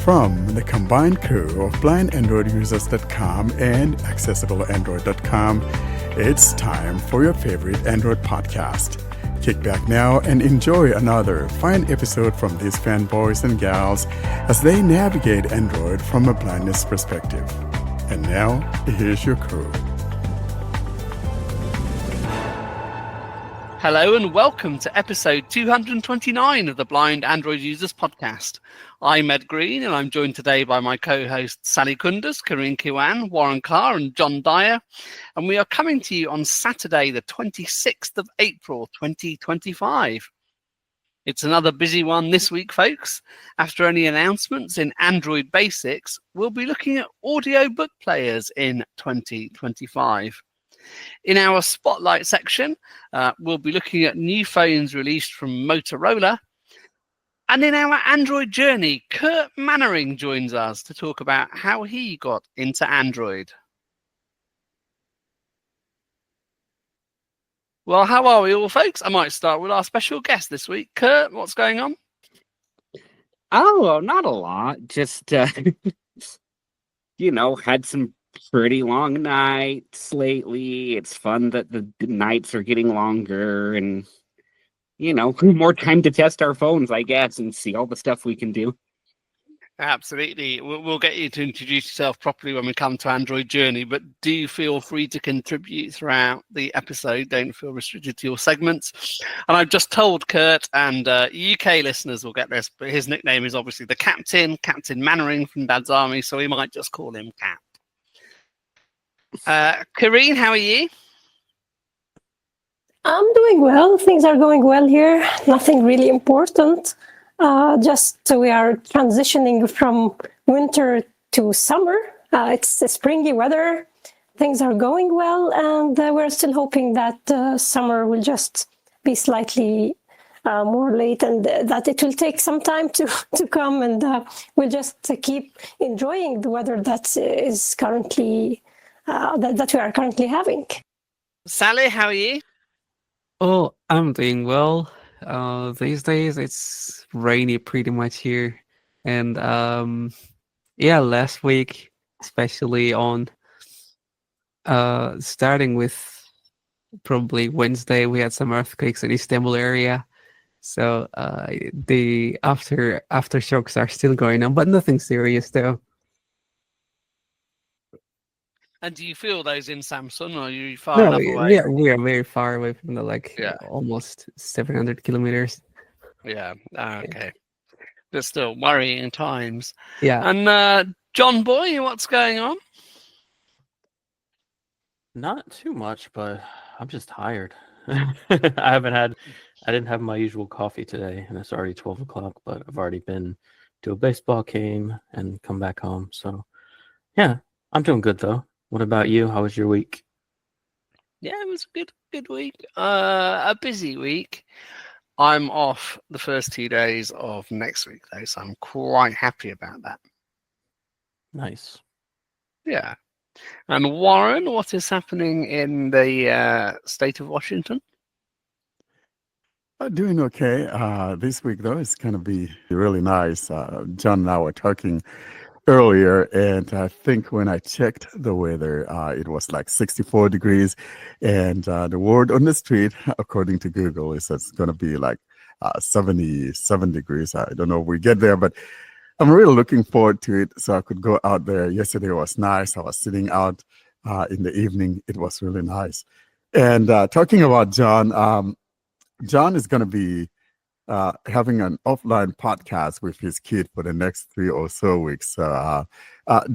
From the combined crew of blindandroidusers.com and accessibleandroid.com, it's time for your favorite Android podcast. Kick back now and enjoy another fine episode from these fanboys and gals as they navigate Android from a blindness perspective. And now, here's your crew. Hello and welcome to episode 229 of the Blind Android Users podcast. I'm Ed Green and I'm joined today by my co-hosts Sally Kunders, Karin Kiwan, Warren Carr and John Dyer. And we are coming to you on Saturday, the 26th of April, 2025. It's another busy one this week, folks. After any announcements in Android Basics, we'll be looking at audiobook players in 2025. In our Spotlight section, we'll be looking at new phones released from Motorola. And in our Android journey, Kirt Manwaring joins us to talk about how he got into Android. Well, how are we all, folks? I might start with our special guest this week. Kirt, what's going on? Oh, not a lot. Just, had some pretty long nights lately. It's fun that the nights are getting longer and, more time to test our phones, I guess, and see all the stuff we can do. Absolutely. We'll get you to introduce yourself properly when we come to Android Journey, but do feel free to contribute throughout the episode. Don't feel restricted to your segments. And I've just told Kirt, and UK listeners will get this, but his nickname is obviously the Captain Manwaring from Dad's Army, so we might just call him Cap. Karin, how are you? I'm doing well. Things are going well here. Nothing really important. Just we are transitioning from winter to summer. It's springy weather. Things are going well, and we're still hoping that summer will just be slightly more late, and that it will take some time to come, and we'll just keep enjoying the weather that is currently that we are currently having. Sally, how are you? Oh, I'm doing well. These days it's rainy pretty much here. And last week, especially on starting with probably Wednesday, we had some earthquakes in Istanbul area. So the aftershocks are still going on, but nothing serious though. And do you feel those in Samsung, or are you far enough away? Yeah, we are very far away from almost 700 kilometers. Yeah, okay. But still worrying times. Yeah. And John Boy, what's going on? Not too much, but I'm just tired. I didn't have my usual coffee today, and it's already 12 o'clock, but I've already been to a baseball game and come back home. So, yeah, I'm doing good, though. What about you? How was your week? Yeah, it was a good week. A busy week. I'm off the first 2 days of next week, though, so I'm quite happy about that. Nice. Yeah. And Warren, what is happening in the state of Washington? Doing okay. This week, though, it's going to be really nice. John and I were talking earlier, and I think when I checked the weather, it was like 64 degrees, and the word on the street, according to Google, is it's going to be like 77 degrees. I don't know if we get there, but I'm really looking forward to it, so I could go out there. Yesterday was nice. I was sitting out in the evening. It was really nice. And talking about John, John is going to be having an offline podcast with his kid for the next 3 or so weeks.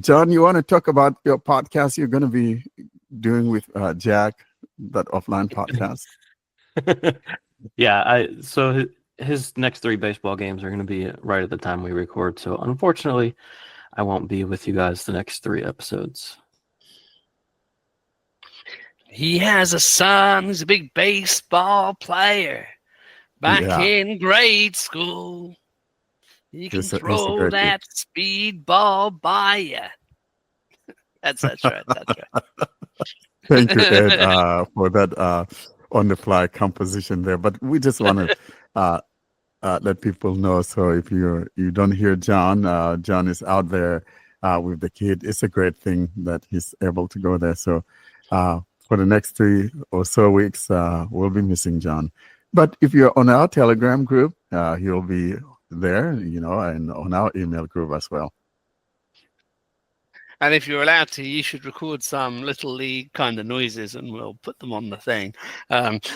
John, you want to talk about your podcast you're going to be doing with Jack, that offline podcast? Yeah, so his next 3 baseball games are going to be right at the time we record. So unfortunately, I won't be with you guys the next 3 episodes. He has a son who's a big baseball player. Back in grade school, you can throw that speed ball by you. That's right. Thank you, Ed, for that on-the-fly composition there. But we just want to let people know. So if you don't hear John, John is out there with the kid. It's a great thing that he's able to go there. So for the next 3 or so weeks, we'll be missing John. But if you're on our Telegram group, he'll be there, and on our email group as well. And if you're allowed to, you should record some Little League kind of noises and we'll put them on the thing.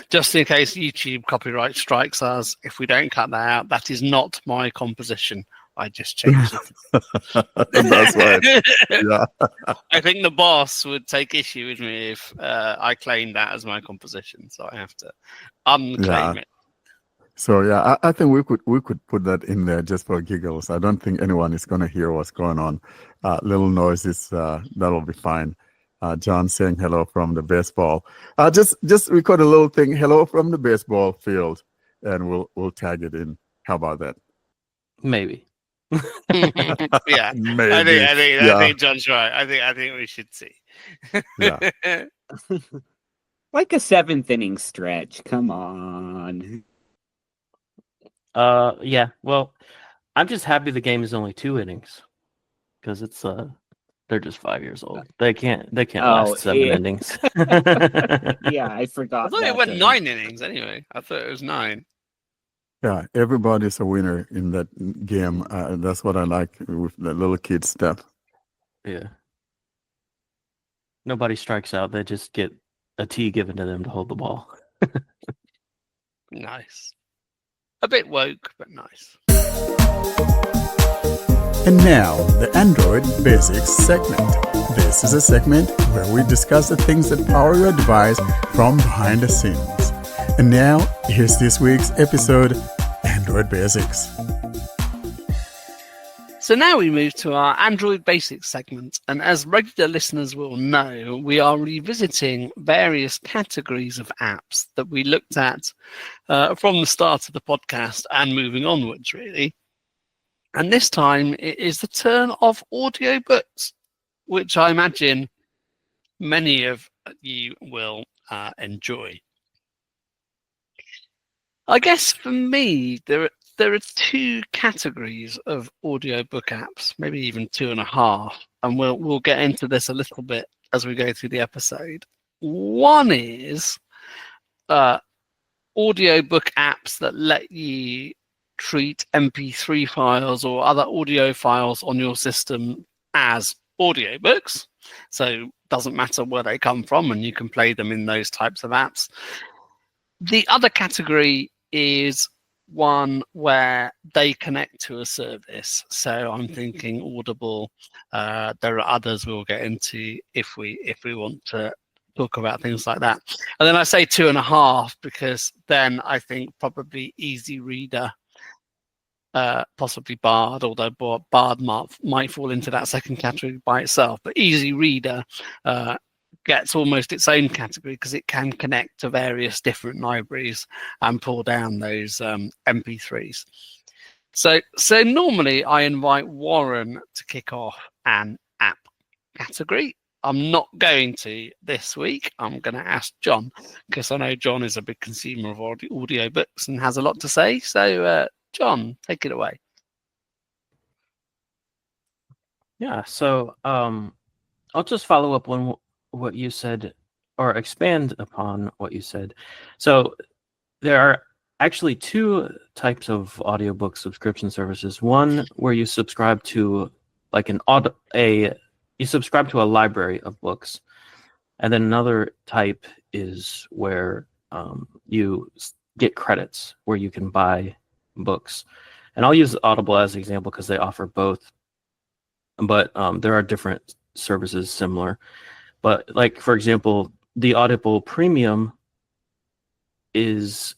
Just in case YouTube copyright strikes us, if we don't cut that out, that is not my composition. I just changed it. That's right. Yeah. I think the boss would take issue with me if I claimed that as my composition. So I have to unclaim it. So yeah, I think we could put that in there just for giggles. I don't think anyone is going to hear what's going on. Little noises, that'll be fine. John saying hello from the baseball. Just record a little thing, hello from the baseball field, and we'll tag it in. How about that? Maybe. Yeah, Maybe. I think John's right. I think we should see. Yeah. Like a 7th inning stretch. Come on. Yeah. Well, I'm just happy the game is only 2 innings because it's they're just 5 years old. They can't last 7 innings. Yeah, I forgot. I thought it went 9 innings anyway. I thought it was 9. Yeah, everybody's a winner in that game. That's what I like with the little kid stuff. Yeah. Nobody strikes out. They just get a tee given to them to hold the ball. Nice. A bit woke, but nice. And now, the Android Basics segment. This is a segment where we discuss the things that power your device from behind the scenes. And now, here's this week's episode, Android Basics. So now we move to our Android Basics segment, and as regular listeners will know, we are revisiting various categories of apps that we looked at from the start of the podcast and moving onwards, really. And this time it is the turn of audiobooks, which I imagine many of you will enjoy. I guess for me, there are 2 categories of audiobook apps, maybe even 2.5, and we'll get into this a little bit as we go through the episode. One is audiobook apps that let you treat MP3 files or other audio files on your system as audiobooks. So it doesn't matter where they come from, and you can play them in those types of apps. The other category is one where they connect to a service. So I'm thinking Audible. There are others we'll get into if we want to talk about things like that. And then I say 2.5 because then I think probably Easy Reader, possibly Bard, although Bard might fall into that second category by itself. But Easy Reader gets almost its own category because it can connect to various different libraries and pull down those MP3s. So normally I invite Warren to kick off an app category. I'm not going to this week. I'm going to ask John because I know John is a big consumer of audiobooks and has a lot to say. So John, take it away. Yeah. So I'll just follow up on what you said, or expand upon what you said. So there are actually 2 types of audiobook subscription services. One where you subscribe to like you subscribe to a library of books, and then another type is where you get credits where you can buy books. And I'll use Audible as an example because they offer both, but there are different services similar. But like, for example, the Audible Premium is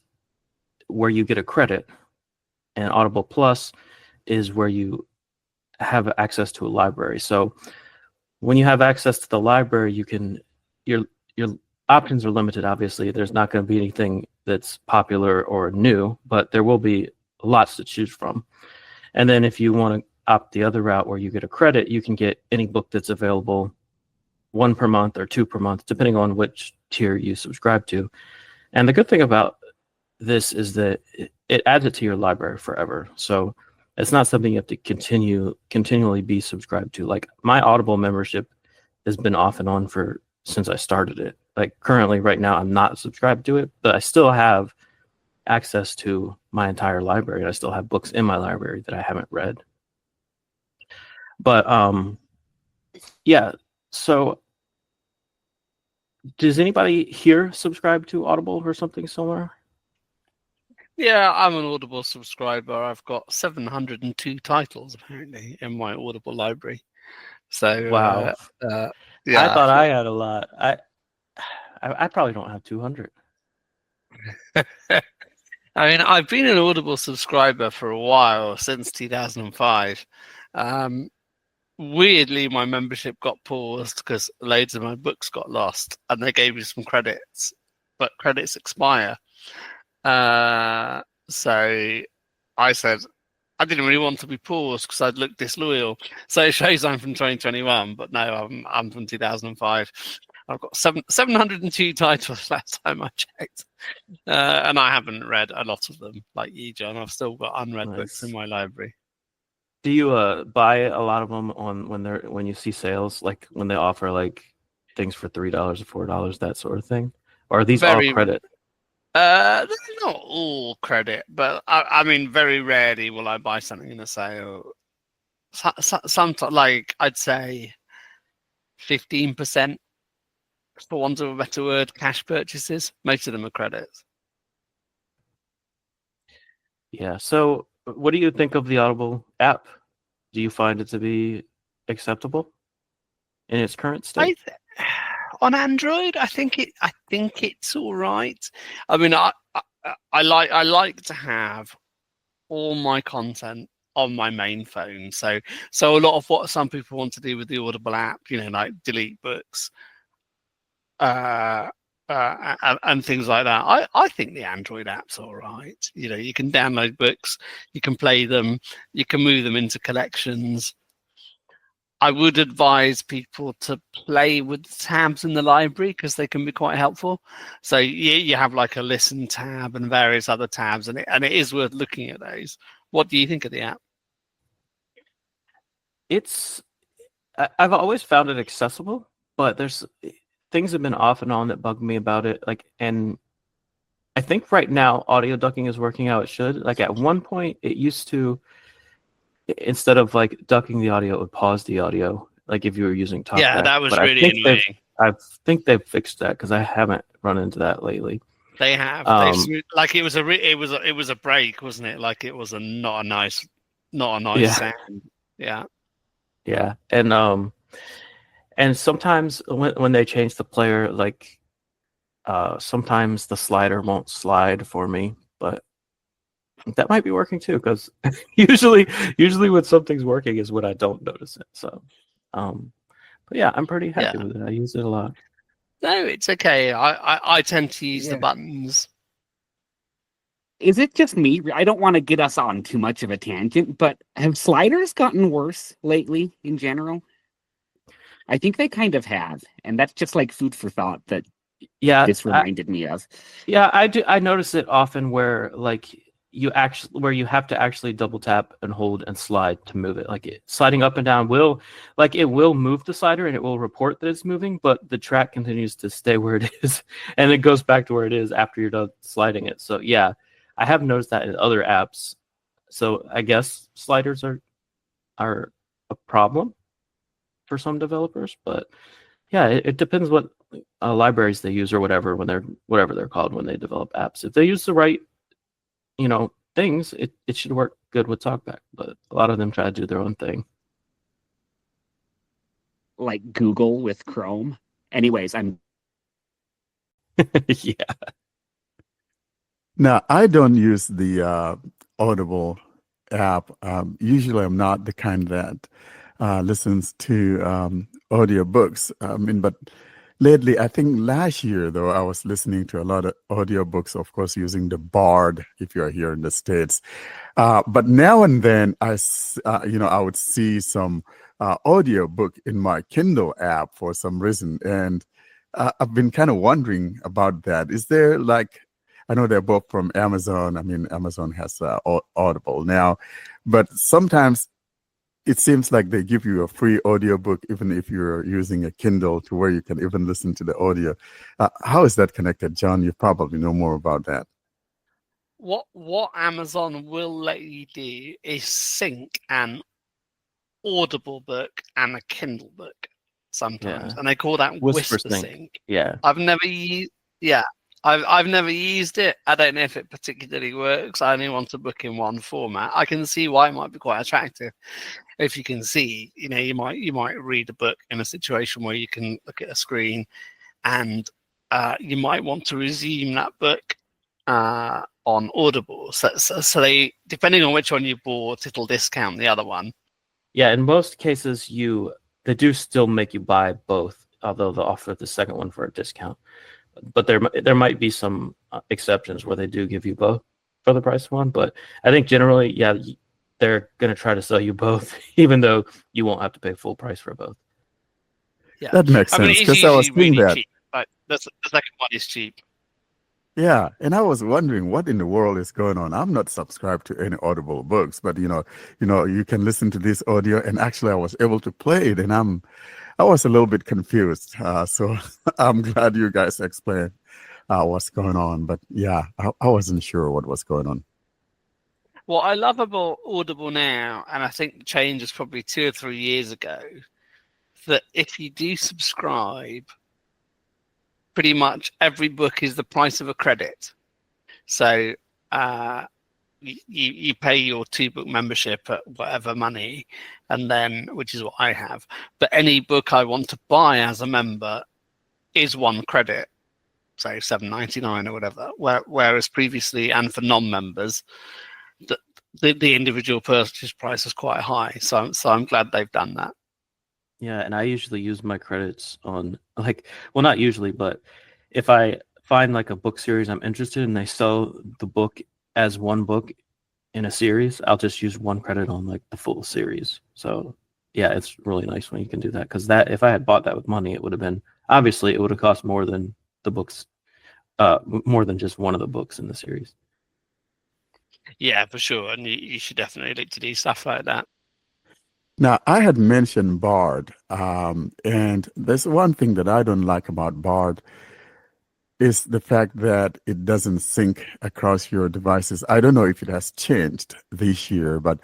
where you get a credit, and Audible Plus is where you have access to a library. So when you have access to the library, your options are limited. Obviously, there's not going to be anything that's popular or new, but there will be lots to choose from. And then if you want to opt the other route where you get a credit, you can get any book that's available, 1 per month or 2 per month, depending on which tier you subscribe to. And the good thing about this is that it adds it to your library forever. So it's not something you have to continually be subscribed to. Like my Audible membership has been off and on since I started it. Like currently right now I'm not subscribed to it, but I still have access to my entire library. And I still have books in my library that I haven't read. But yeah, so does anybody here subscribe to Audible or something similar? Yeah, I'm an Audible subscriber. I've got 702 titles apparently in my Audible library. So Wow. yeah, I thought I had a lot. I probably don't have 200. I mean, I've been an Audible subscriber for a while, since 2005. Weirdly, my membership got paused because loads of my books got lost, and they gave me some credits, but credits expire. So I said I didn't really want to be paused because I'd looked disloyal. So it shows I'm from 2021, but no, I'm from 2005. I've got 702 titles last time I checked, and I haven't read a lot of them like you, John. I've still got unread books in my library. Do you buy a lot of them when you see sales, like when they offer like things for $3 or $4, that sort of thing? Or are these all credit? They're not all credit, but I mean, very rarely will I buy something in a sale. Sometimes, like I'd say 15%, for want of a better word, cash purchases. Most of them are credits. Yeah. So what do you think of the Audible app? Do you find it to be acceptable in its current state? On Android, I think it's all right. I mean, I like to have all my content on my main phone. So a lot of what some people want to do with the Audible app, like delete books, and things like that. I think the Android app's all right. You can download books, you can play them, you can move them into collections. I would advise people to play with tabs in the library because they can be quite helpful. So you have like a listen tab and various other tabs, and it is worth looking at those. What do you think of the app? I've always found it accessible, but there's things have been off and on that bug me about it. And I think right now audio ducking is working how it should. Like at one point it used to, instead of like ducking the audio, it would pause the audio, like if you were using TalkBack. Yeah, that was really annoying. I think they've fixed that because I haven't run into that lately. They have. Like it was a break, wasn't it? Like it was not a nice sound. Yeah. Yeah, and sometimes when they change the player, like sometimes the slider won't slide for me, but that might be working too, because usually when something's working is when I don't notice it. So, but yeah, I'm pretty happy with it. I use it a lot. No, it's okay. I tend to use the buttons. Is it just me? I don't want to get us on too much of a tangent, but have sliders gotten worse lately in general? I think they kind of have, and that's just like food for thought that this reminded me of. Yeah, I do. I notice it often where like you have to actually double tap and hold and slide to move it. Like sliding up and down will move the slider and it will report that it's moving, but the track continues to stay where it is, and it goes back to where it is after you're done sliding it. So yeah, I have noticed that in other apps. So I guess sliders are a problem for some developers, but yeah, it depends what libraries they use or whatever they're called when they develop apps. If they use the right things, it should work good with TalkBack, but a lot of them try to do their own thing. Like Google with Chrome. Anyways, I'm yeah. Now, I don't use the Audible app. Usually I'm not the kind that listens to audiobooks. But lately, I think last year, though, I was listening to a lot of audiobooks, of course, using the Bard, if you're here in the States. But now and then, I would see some audiobook in my Kindle app for some reason. And I've been kind of wondering about that. Is there I know they're both from Amazon. I mean, Amazon has Audible now, but sometimes it seems like they give you a free audiobook, even if you're using a Kindle, to where you can even listen to the audio. How is that connected, John? You probably know more about that. What Amazon will let you do is sync an Audible book and a Kindle book sometimes, Yeah. and they call that Whisper whisper sync. sync. Yeah. I've never used, yeah, I've never used it. I don't know if it particularly works. I only want to book in one format. I can see why it might be quite attractive. If you can see, you know, you might read a book in a situation where you can look at a screen, and you might want to resume that book on Audible. So they, depending on which one you bought, it'll discount the other one. Yeah, in most cases, they do still make you buy both, although they'll offer the second one for a discount. But there might be some exceptions where they do give you both for the price of one. But I think generally, yeah, they're going to try to sell you both, even though you won't have to pay full price for both. Yeah, That makes I mean, sense, it is because I was usually seeing really that. cheap. But the second one is cheap. Yeah, and I was wondering what in the world is going on. I'm not subscribed to any Audible books, but you can listen to this audio, and actually I was able to play it, and I was a little bit confused. So I'm glad you guys explained what's going on. But yeah, I wasn't sure what was going on. What I love about Audible now, and I think the change is probably 2 or 3 years ago, that if you do subscribe, pretty much every book is the price of a credit. So you pay your 2-book membership at whatever money, and then, which is what I have. But any book I want to buy as a member is 1 credit, say $7.99 or whatever. Whereas previously, and for non-members, the individual purchase price is quite high. So I'm glad they've done that. Yeah, and I usually use my credits on not usually, but if I find like a book series I'm interested in, they sell the book as 1 book in a series, I'll just use 1 credit on like the full series. So yeah, it's really nice when you can do that, because that, if I had bought that with money, it would have cost more than the books, more than just one of the books in the series. Yeah, for sure. And you should definitely look to do stuff like that. Now, I had mentioned Bard, and there's one thing that I don't like about Bard is the fact that it doesn't sync across your devices. I don't know if it has changed this year, but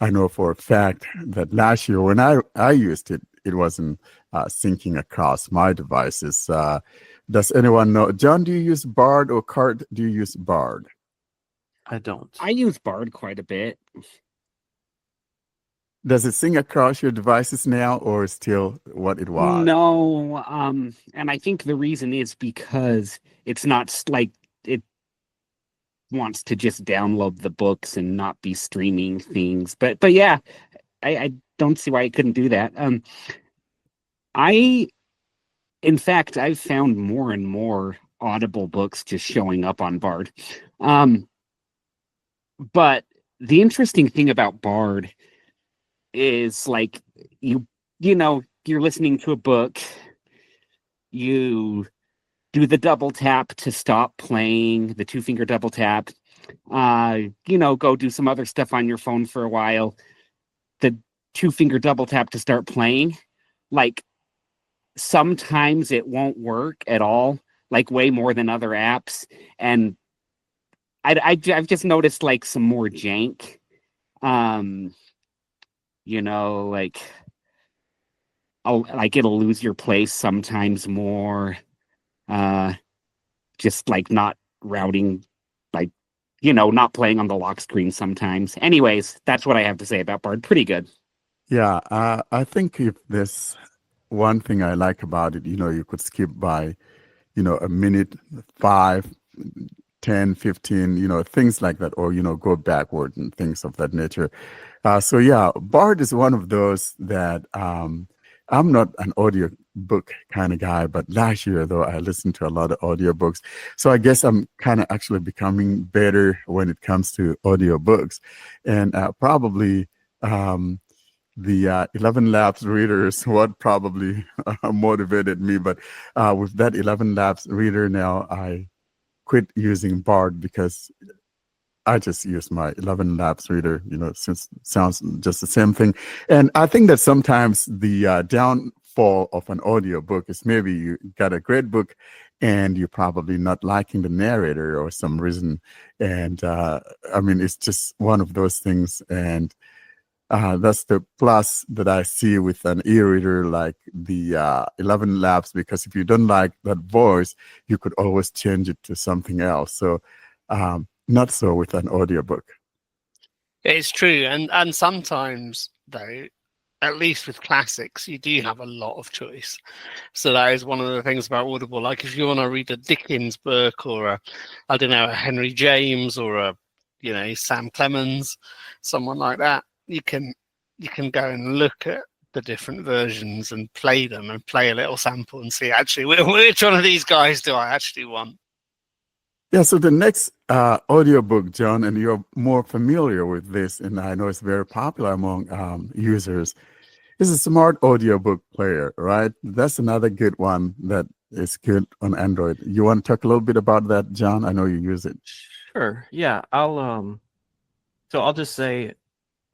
I know for a fact that last year when I used it, it wasn't syncing across my devices. Does anyone know? John, do you use Bard, or Kirt, do you use Bard? I don't. I use Bard quite a bit. Does it sync across your devices now, or still what it was? No, and I think the reason is because it's not like it wants to just download the books and not be streaming things. But yeah, I don't see why it couldn't do that. In fact, I've found more and more Audible books just showing up on Bard. But the interesting thing about Bard is, like, you're listening to a book, you do the double tap to stop playing, the 2-finger double tap, go do some other stuff on your phone for a while, the 2-finger double tap to start playing. Like, sometimes it won't work at all, like way more than other apps. And I've just noticed like some more jank. Like it'll lose your place sometimes more. Just like not routing, like, not playing on the lock screen sometimes. Anyways, that's what I have to say about Bard. Pretty good. Yeah, I think if there's one thing I like about it, you could skip by, a minute, 5, 10, 15, things like that, or, go backward and things of that nature. So yeah, Bard is one of those that I'm not an audio book kind of guy, but last year though, I listened to a lot of audiobooks. So I guess I'm kind of actually becoming better when it comes to audiobooks. And probably the 11 Labs reader is what probably motivated me. But with that 11 Labs reader now, quit using Bard because I just use my 11 Labs reader, since it sounds just the same thing. And I think that sometimes the downfall of an audiobook is maybe you got a great book and you're probably not liking the narrator or some reason. And I mean, it's just one of those things. And that's the plus that I see with an e-reader like the 11 Labs, because if you don't like that voice, you could always change it to something else. So not so with an audiobook. It's true, and sometimes though, at least with classics, you do have a lot of choice. So that is one of the things about Audible. Like if you want to read a Dickens book or a Henry James or Sam Clemens, someone like that, you can go and look at the different versions and play them and play a little sample and see actually which one of these guys do I actually want. Yeah, so the next audiobook, John, and you're more familiar with this, and I know it's very popular among users, is a smart audiobook player, right? That's another good one that is good on Android. You want to talk a little bit about that, John? I know you use it. Sure. Yeah. I'll just say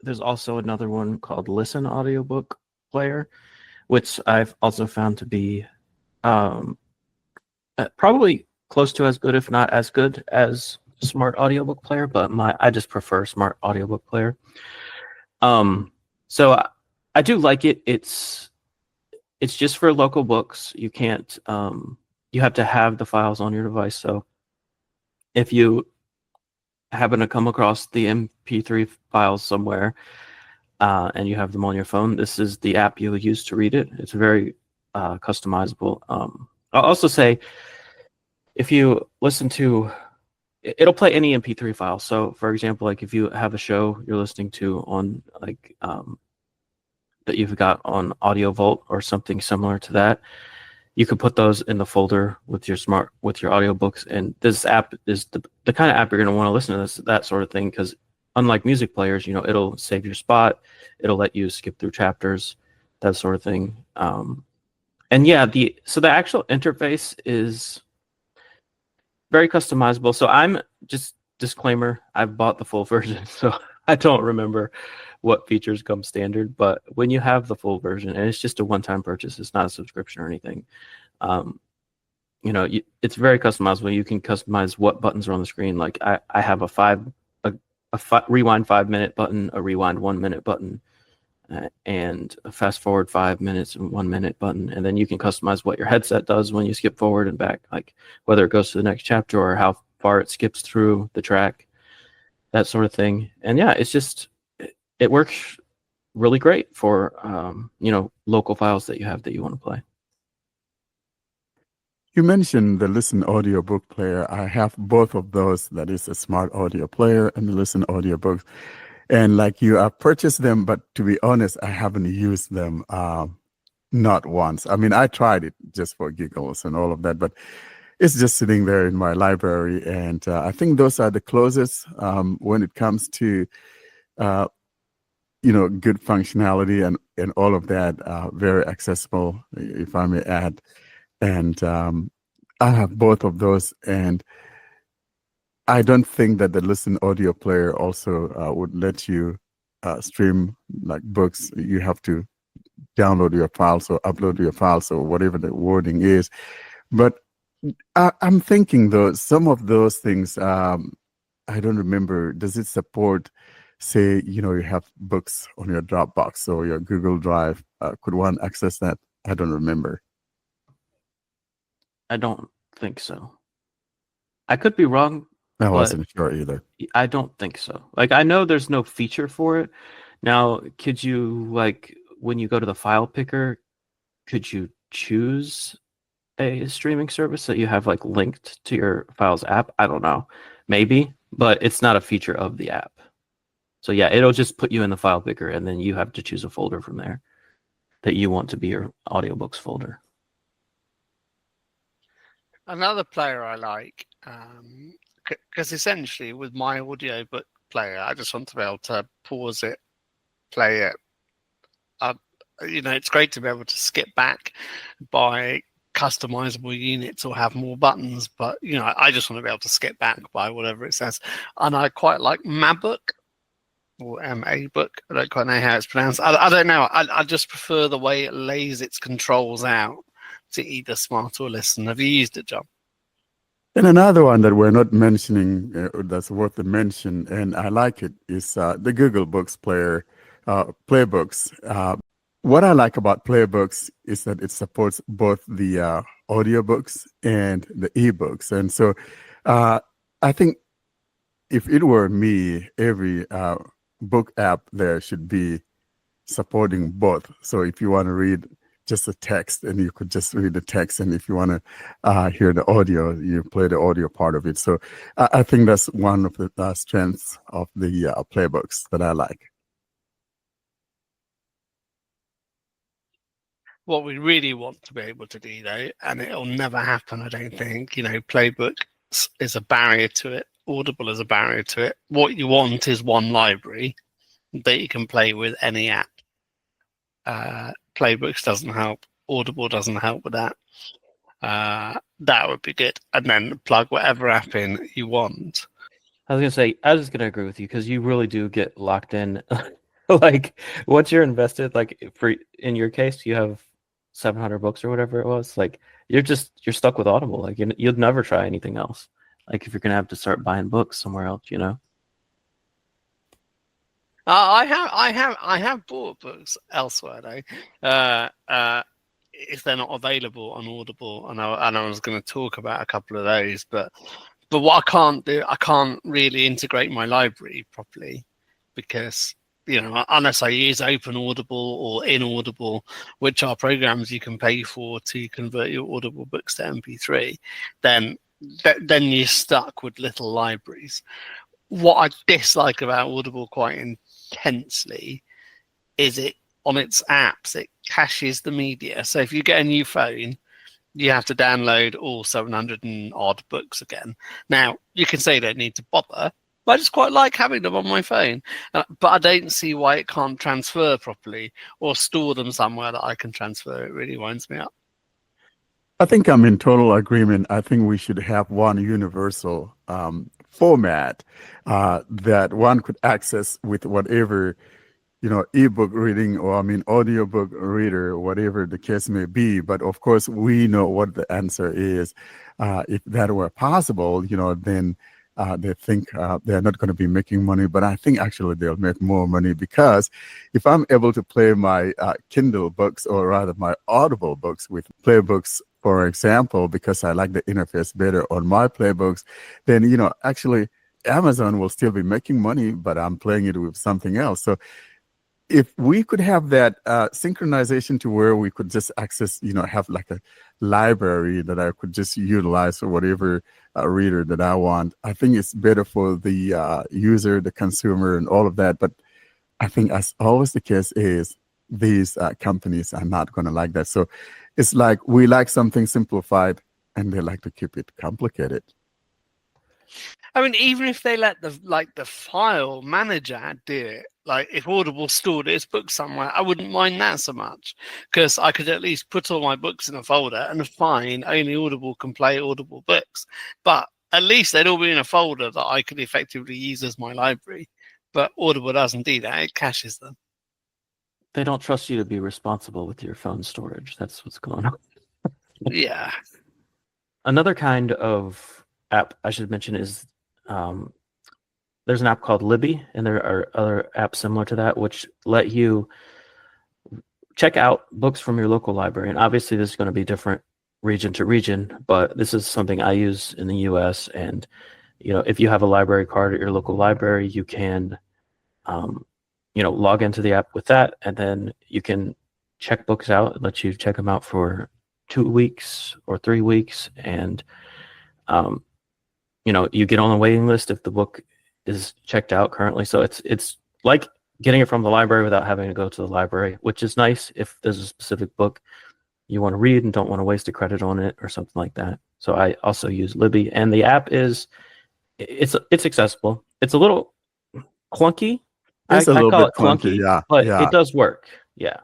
there's also another one called Listen Audiobook Player, which I've also found to be probably close to as good, if not as good as Smart Audiobook Player, but I just prefer Smart Audiobook Player. So I do like it. It's just for local books. You can't you have to have the files on your device. So if you happen to come across the MP3 files somewhere and you have them on your phone, this is the app you'll use to read it. It's very customizable. I'll also say, if you listen to, it'll play any MP3 file. So for example, like if you have a show you're listening to on like that you've got on Audio Vault or something similar to that, you could put those in the folder with your audiobooks. And this app is the kind of app you're going to want to listen to that sort of thing, because unlike music players, it'll save your spot, it'll let you skip through chapters, that sort of thing. And yeah, the actual interface is very customizable. So I'm just, disclaimer, I've bought the full version, so I don't remember what features come standard. But when you have the full version, and it's just a one-time purchase, it's not a subscription or anything, it's very customizable. You can customize what buttons are on the screen. Like I have a rewind 5-minute button, a rewind 1-minute button, and a fast forward 5 minutes and 1 minute button. And then you can customize what your headset does when you skip forward and back, like whether it goes to the next chapter or how far it skips through the track, that sort of thing. And yeah, it's just, it works really great for local files that you have that you want to play. You mentioned the Listen Audiobook Player. I have both of those. That is a Smart Audio Player and the Listen Audiobooks. And like you, I've purchased them, but to be honest, I haven't used them not once. I mean, I tried it just for giggles and all of that, but it's just sitting there in my library. And I think those are the closest when it comes to, good functionality and all of that, very accessible, if I may add. And I have both of those. And I don't think that the Listen Audio Player also would let you stream like books. You have to download your files or upload your files or whatever the wording is. But I'm thinking though, some of those things, I don't remember. Does it support, say, you have books on your Dropbox or your Google Drive? Could one access that? I don't remember. I don't think so. I could be wrong. I wasn't sure either. I don't think so. Like, I know there's no feature for it. Now, could you, like, when you go to the file picker, could you choose a streaming service that you have, like, linked to your files app? I don't know. Maybe, but it's not a feature of the app. So, yeah, it'll just put you in the file picker, and then you have to choose a folder from there that you want to be your audiobooks folder. Another player I like, because essentially with my audiobook player, I just want to be able to pause it, play it. It's great to be able to skip back by customizable units or have more buttons, but I just want to be able to skip back by whatever it says. And I quite like mAbook or mAbook. I don't quite know how it's pronounced. I don't know. I just prefer the way it lays its controls out to either Smart or Listen. Have you used it, John? And another one that we're not mentioning that's worth the mention, and I like it, is the Google Books Player, Playbooks. What I like about Playbooks is that it supports both the audiobooks and the ebooks. And so I think if it were me, every book app there should be supporting both. So if you want to read just the text, and you could just read the text, and if you want to hear the audio, you play the audio part of it. So I think that's one of the strengths of the Playbooks that I like. What we really want to be able to do, though, and it'll never happen, I don't think, Playbooks is a barrier to it. Audible is a barrier to it. What you want is one library that you can play with any app. Playbooks doesn't help. Audible doesn't help with that. That would be good. And then plug whatever app in you want. I was gonna say, I was just gonna agree with you because you really do get locked in. Like once you're invested, like in your case, you have 700 books or whatever it was. Like you're stuck with Audible. Like you'll never try anything else. Like if you're gonna have to start buying books somewhere else, I have bought books elsewhere though. If they're not available on Audible, and I was going to talk about a couple of those, but what I can't do, I can't really integrate my library properly because unless I use Open Audible or Inaudible, which are programs you can pay for to convert your Audible books to MP3, then you're stuck with little libraries. What I dislike about Audible quite intensely is it on its apps, it caches the media. So if you get a new phone, you have to download all 700 and odd books again. Now, you can say you don't need to bother, but I just quite like having them on my phone. But I don't see why it can't transfer properly or store them somewhere that I can transfer. It really winds me up. I think I'm in total agreement. I think we should have one universal format that one could access with whatever, ebook reading or audiobook reader, whatever the case may be. But of course, we know what the answer is. If that were possible, then they think they're not going to be making money. But I think actually they'll make more money because if I'm able to play my Kindle books, or rather my Audible books with Playbooks, for example, because I like the interface better on my Playbooks, then, actually Amazon will still be making money, but I'm playing it with something else. So if we could have that synchronization to where we could just access, have like a library that I could just utilize for whatever reader that I want, I think it's better for the user, the consumer, and all of that. But I think, as always the case is, these companies are not going to like that. So it's like we like something simplified, and they like to keep it complicated. I mean, even if they let the file manager do it, like if Audible stored its books somewhere, I wouldn't mind that so much because I could at least put all my books in a folder and fine, only Audible can play Audible books. But at least they'd all be in a folder that I could effectively use as my library. But Audible doesn't do that; it caches them. They don't trust you to be responsible with your phone storage. That's what's going on. Yeah. Another kind of app I should mention is there's an app called Libby, and there are other apps similar to that which let you check out books from your local library. And obviously this is going to be different region to region, but this is something I use in the US. And if you have a library card at your local library, you can log into the app with that, and then you can check books out. It lets you check them out for 2 weeks or 3 weeks, and you get on the waiting list if the book is checked out currently. So it's like getting it from the library without having to go to the library, which is nice if there's a specific book you want to read and don't want to waste a credit on it or something like that. So I also use Libby, and the app it's accessible. It's a little clunky. It's a little call bit it clunky, yeah, but yeah. it does work. Yeah.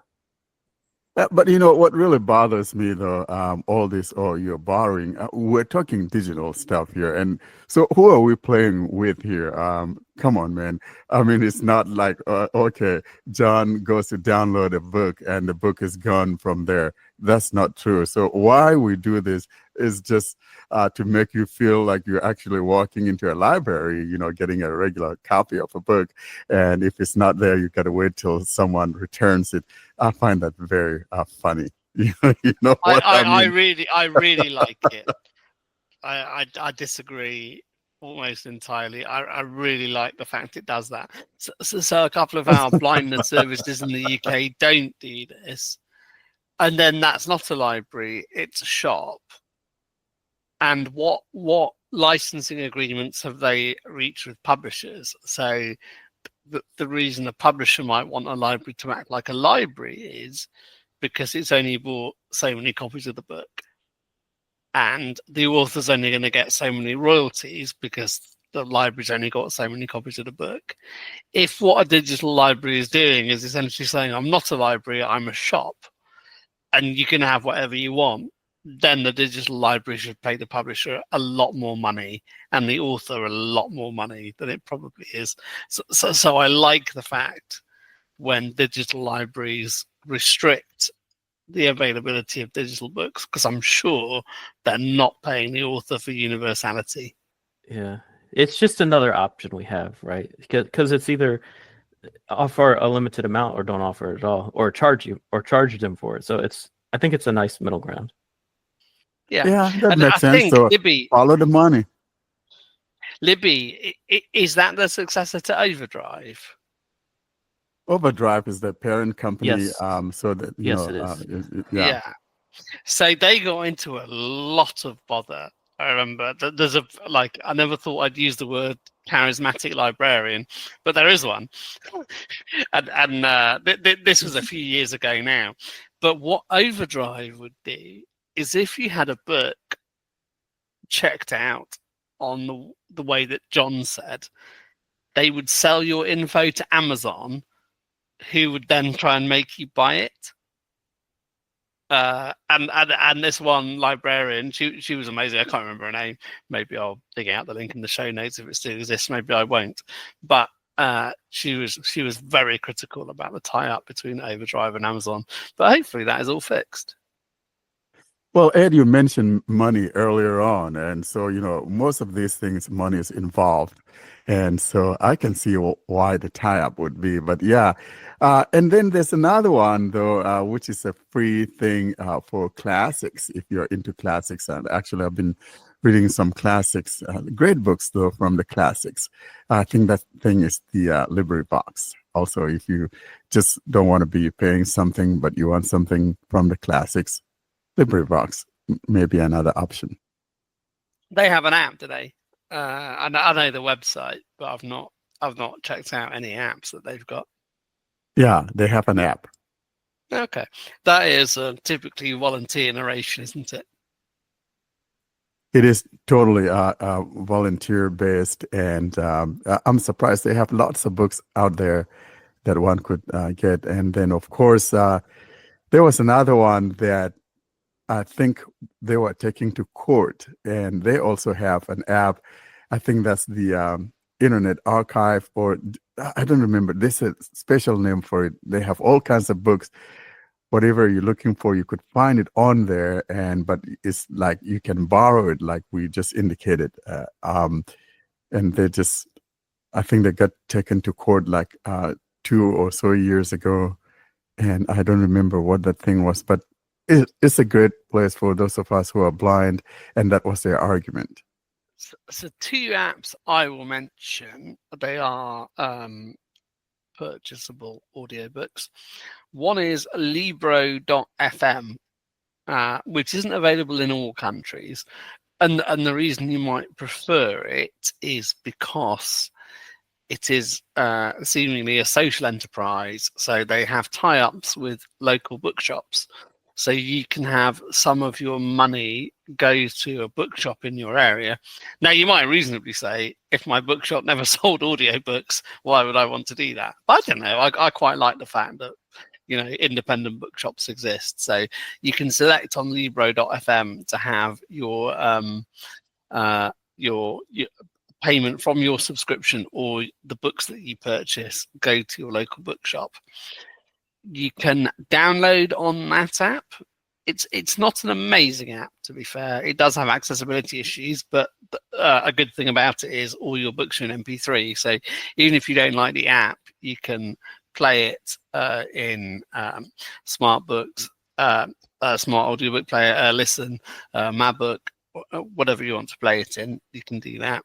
But you know what really bothers me though, all this, oh, you're borrowing. We're talking digital stuff here, and so who are we playing with here? Come on, man. I mean, it's not like okay, John goes to download a book and the book is gone from there. That's not true. So why we do this is just to make you feel like you're actually walking into a library, you know, getting a regular copy of a book, and if it's not there, you got to wait till someone returns it. I find that very funny. You know what I mean? I really like it. I disagree almost entirely. I really like the fact it does that. So a couple of our blindness services in the UK don't do this, and then that's not a library; it's a shop. And what licensing agreements have they reached with publishers? So the reason a publisher might want a library to act like a library is because it's only bought so many copies of the book, and the author's only going to get so many royalties because the library's only got so many copies of the book. If what a digital library is doing is essentially saying, I'm not a library, I'm a shop, and you can have whatever you want, then the digital library should pay the publisher a lot more money and the author a lot more money than it probably is. So I like the fact when digital libraries restrict the availability of digital books, because I'm sure they're not paying the author for universality. Yeah, it's just another option we have, right? Because it's either offer a limited amount or don't offer it at all, or charge them for it. So I think it's a nice middle ground. Yeah, that and makes I sense. think So Libby, follow the money. is that the successor to Overdrive? Overdrive is the parent company. Yes. So that Yes, it is. Yeah. So they got into a lot of bother. I remember there's I never thought I'd use the word charismatic librarian, but there is one. and this was a few years ago now. But what Overdrive would do is if you had a book checked out on the way that John said, they would sell your info to Amazon, who would then try and make you buy it. And this one librarian, she was amazing. I can't remember her name. Maybe I'll dig out the link in the show notes if it still exists. Maybe I won't. But she was very critical about the tie-up between Overdrive and Amazon. But hopefully that is all fixed. Well, Ed, you mentioned money earlier on, and so most of these things, money is involved, and so I can see why the tie-up would be. But yeah, and then there's another one though, which is a free thing for classics if you're into classics. And actually, I've been reading some classics, great books though from the classics. I think that thing is the LibriVox. Also, if you just don't want to be paying something, but you want something from the classics, LibriVox may be another option. They have an app, do they? I know the website, but I've not checked out any apps that they've got. Yeah, they have an app. Okay, that is typically volunteer narration, isn't it? It is totally volunteer based, and I'm surprised they have lots of books out there that one could get. And then, of course, there was another one that I think they were taking to court, and they also have an app. I think that's the Internet Archive, or I don't remember. There's a special name for it. They have all kinds of books. Whatever you're looking for, you could find it on there, but it's like you can borrow it, like we just indicated. And I think they got taken to court like 2 or so years ago, and I don't remember what that thing was, but it's a great place for those of us who are blind, and that was their argument. So 2 apps I will mention. They are purchasable audiobooks. One is Libro.fm, which isn't available in all countries, and the reason you might prefer it is because it is seemingly a social enterprise. So they have tie-ups with local bookshops. So you can have some of your money go to a bookshop in your area. Now, you might reasonably say, if my bookshop never sold audiobooks, why would I want to do that? But I don't know. I quite like the fact that independent bookshops exist. So you can select on Libro.fm to have your payment from your subscription or the books that you purchase go to your local bookshop. You can download on that app. It's not an amazing app, to be fair. It does have accessibility issues, but a good thing about it is all your books are in MP3. So even if you don't like the app, you can play it in smart books, smart audiobook player, Listen, mAbook, whatever you want to play it in, you can do that.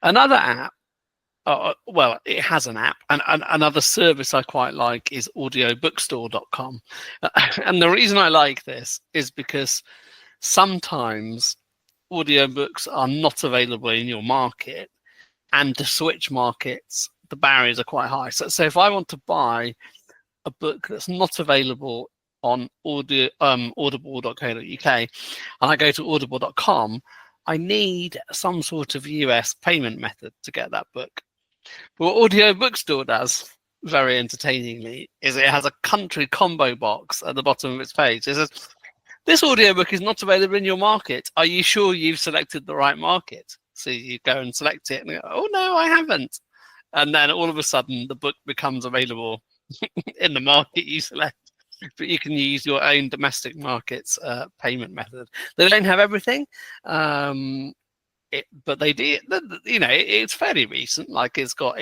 Another app, well, it has an app, and another service I quite like is audiobookstore.com. And the reason I like this is because sometimes audiobooks are not available in your market, and to switch markets, the barriers are quite high. So if I want to buy a book that's not available on audible.co.uk and I go to audible.com, I need some sort of US payment method to get that book. But what Audiobook Store does, very entertainingly, is it has a country combo box at the bottom of its page. It says, this audiobook is not available in your market. Are you sure you've selected the right market? So you go and select it and go, oh no, I haven't. And then all of a sudden the book becomes available in the market you select. But you can use your own domestic market's payment method. They don't have everything. But they do, it's fairly recent. Like it's got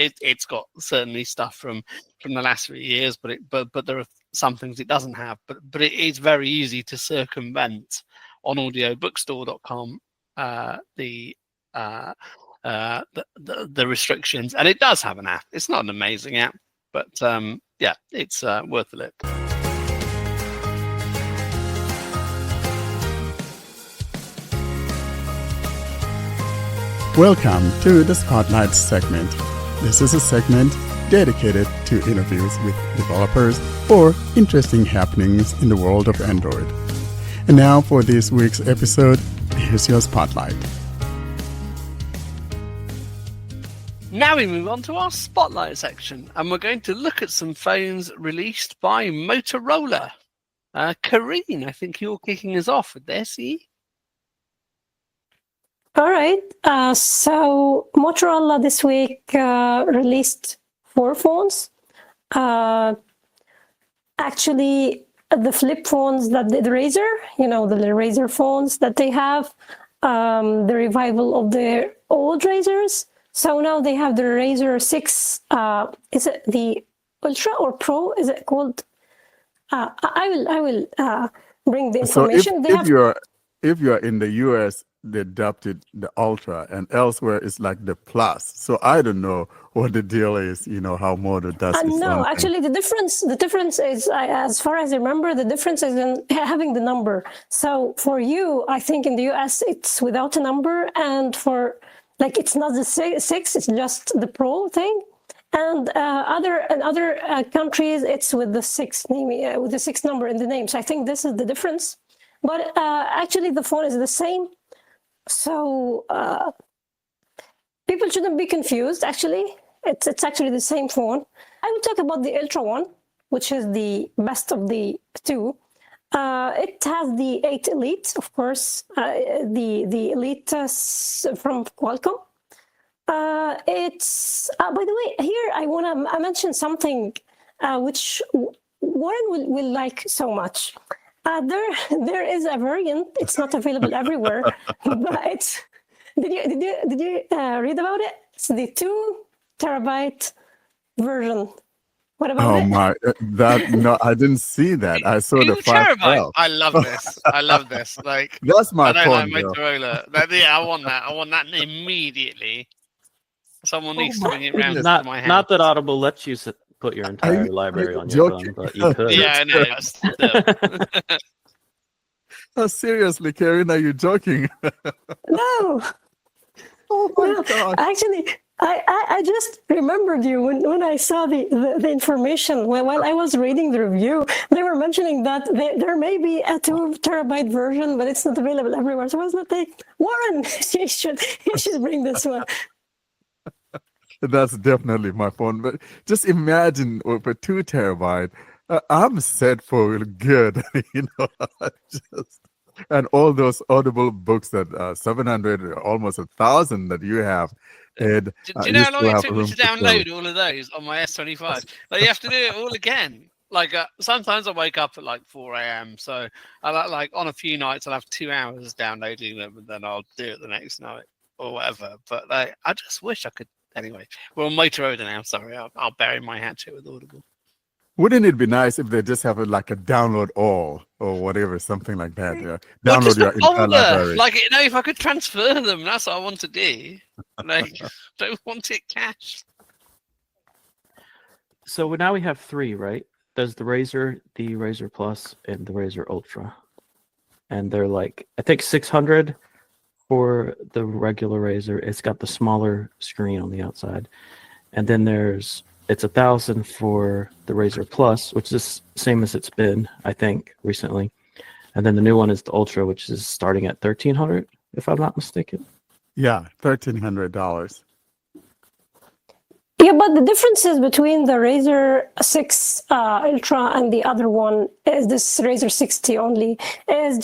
certainly stuff from the last 3 years, but there are some things it doesn't have. But it is very easy to circumvent on audiobookstore.com the restrictions, and it does have an app. It's not an amazing app, but yeah, it's worth a look. Welcome to the Spotlight segment. This is a segment dedicated to interviews with developers or interesting happenings in the world of Android. And now for this week's episode, here's your Spotlight. Now we move on to our Spotlight section, and we're going to look at some phones released by Motorola. Karine, I think you're kicking us off with this, All right. So Motorola this week released 4 phones. Actually, the flip phones that the Razr, the Razr phones that they have, the revival of their old Razrs. So now they have the Razr 6. Is it the Ultra or Pro? Is it called? I will bring the information. So if you're in the US, they adopted the Ultra, and elsewhere it's like the Plus. So I don't know what the deal is. How Moto does this. No, actually, the difference is, as far as I remember, the difference is in having the number. So for you, I think in the US it's without a number, and for it's not the 6, it's just the Pro thing. And other countries, it's with the 6 name, with the 6 number in the name. So I think this is the difference. But actually, the phone is the same. So people shouldn't be confused. Actually, it's actually the same phone. I will talk about the Ultra one, which is the best of the 2. It has the 8 Elite, of course, the Elite from Qualcomm. It's by the way, here I want to mention something which Warren will like so much. There is a variant. It's not available everywhere, but did you read about it? It's the 2 terabyte version. What about it? Oh my! I didn't see that. I saw the 512. I love this. I love this. That's my I phone. like Motorola. Yeah, I want that. I want that immediately. Someone needs to bring it round to my house. Not that Audible lets you put your entire library on your phone, but you could. Yeah, I know. Oh, seriously, Karine, are you joking? No. Oh my God! Actually, I just remembered you when I saw the information while I was reading the review. They were mentioning that there may be a 2 terabyte version, but it's not available everywhere. So I was like, Warren, you should bring this one. That's definitely my phone. But just imagine with a 2 terabyte, I'm set for good. Just, and all those Audible books that 700, almost 1,000 that you have, and Do you know you how long still it have took me room to to fill it. download all of those on my S25? Like, you have to do it all again. Like, sometimes I wake up at like 4 a.m. So like on a few nights I'll have 2 hours downloading them, and then I'll do it the next night or whatever. But like, I just wish I could. Anyway, we're on Motorola now. Sorry, I'll bury my hatchet with Audible. Wouldn't it be nice if they just have like a download all or whatever, something like that? Well, Download just your a entire folder. library. Like, if I could transfer them, that's what I want to do. Like, don't want it cached. So now we have three, right? There's the Razer Plus, and the Razer Ultra. And they're like, I think 600 for the regular Razer. It's got the smaller screen on the outside. And then it's 1,000 for the Razer Plus, which is the same as it's been, I think, recently. And then the new one is the Ultra, which is starting at 1,300, if I'm not mistaken. Yeah, $1,300. Yeah, but the differences between the Razer 6 Ultra and the other one is this Razer 60 only. Is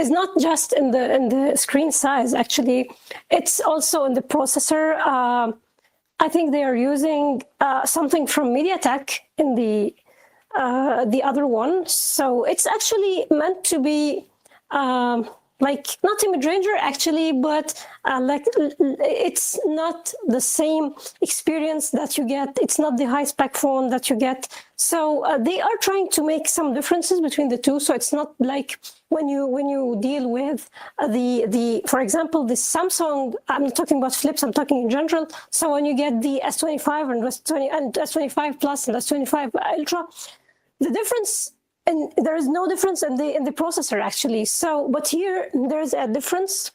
not just in the screen size. Actually, it's also in the processor. I think they are using something from MediaTek in the other one, so it's actually meant to be like not a mid-ranger actually, but like it's not the same experience that you get. It's not the high-spec phone that you get. So they are trying to make some differences between the two. So it's not like when you deal with the for example, the Samsung. I'm not talking about flips. I'm talking in general. So when you get the S25 and S25 Plus and S25 Ultra, the difference. And there is no difference in the processor actually. So, but here there is a difference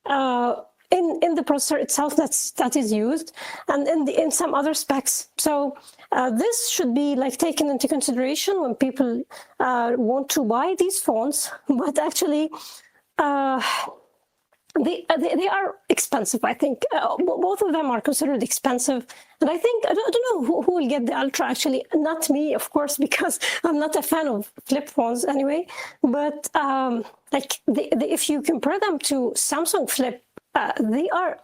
in the processor itself that is used, and in some other specs. So this should be like taken into consideration when people want to buy these phones. But actually, they are expensive. I think both of them are considered expensive, and I think I don't know who will get the Ultra. Actually, not me, of course, because I'm not a fan of flip phones anyway. But like if you compare them to Samsung Flip, they are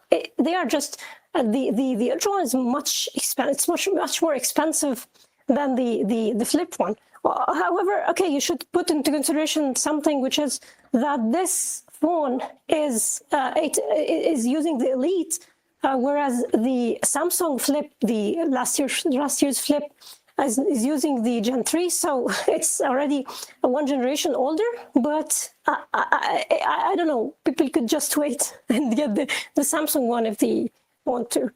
just the Ultra one is much expensive. It's much more expensive than the Flip one. However, okay, you should put into consideration something, which is that this phone is using the Elite, whereas the Samsung Flip, the last year's Flip, is using the Gen 3. So it's already one generation older. But I don't know. People could just wait and get the Samsung one if they want to.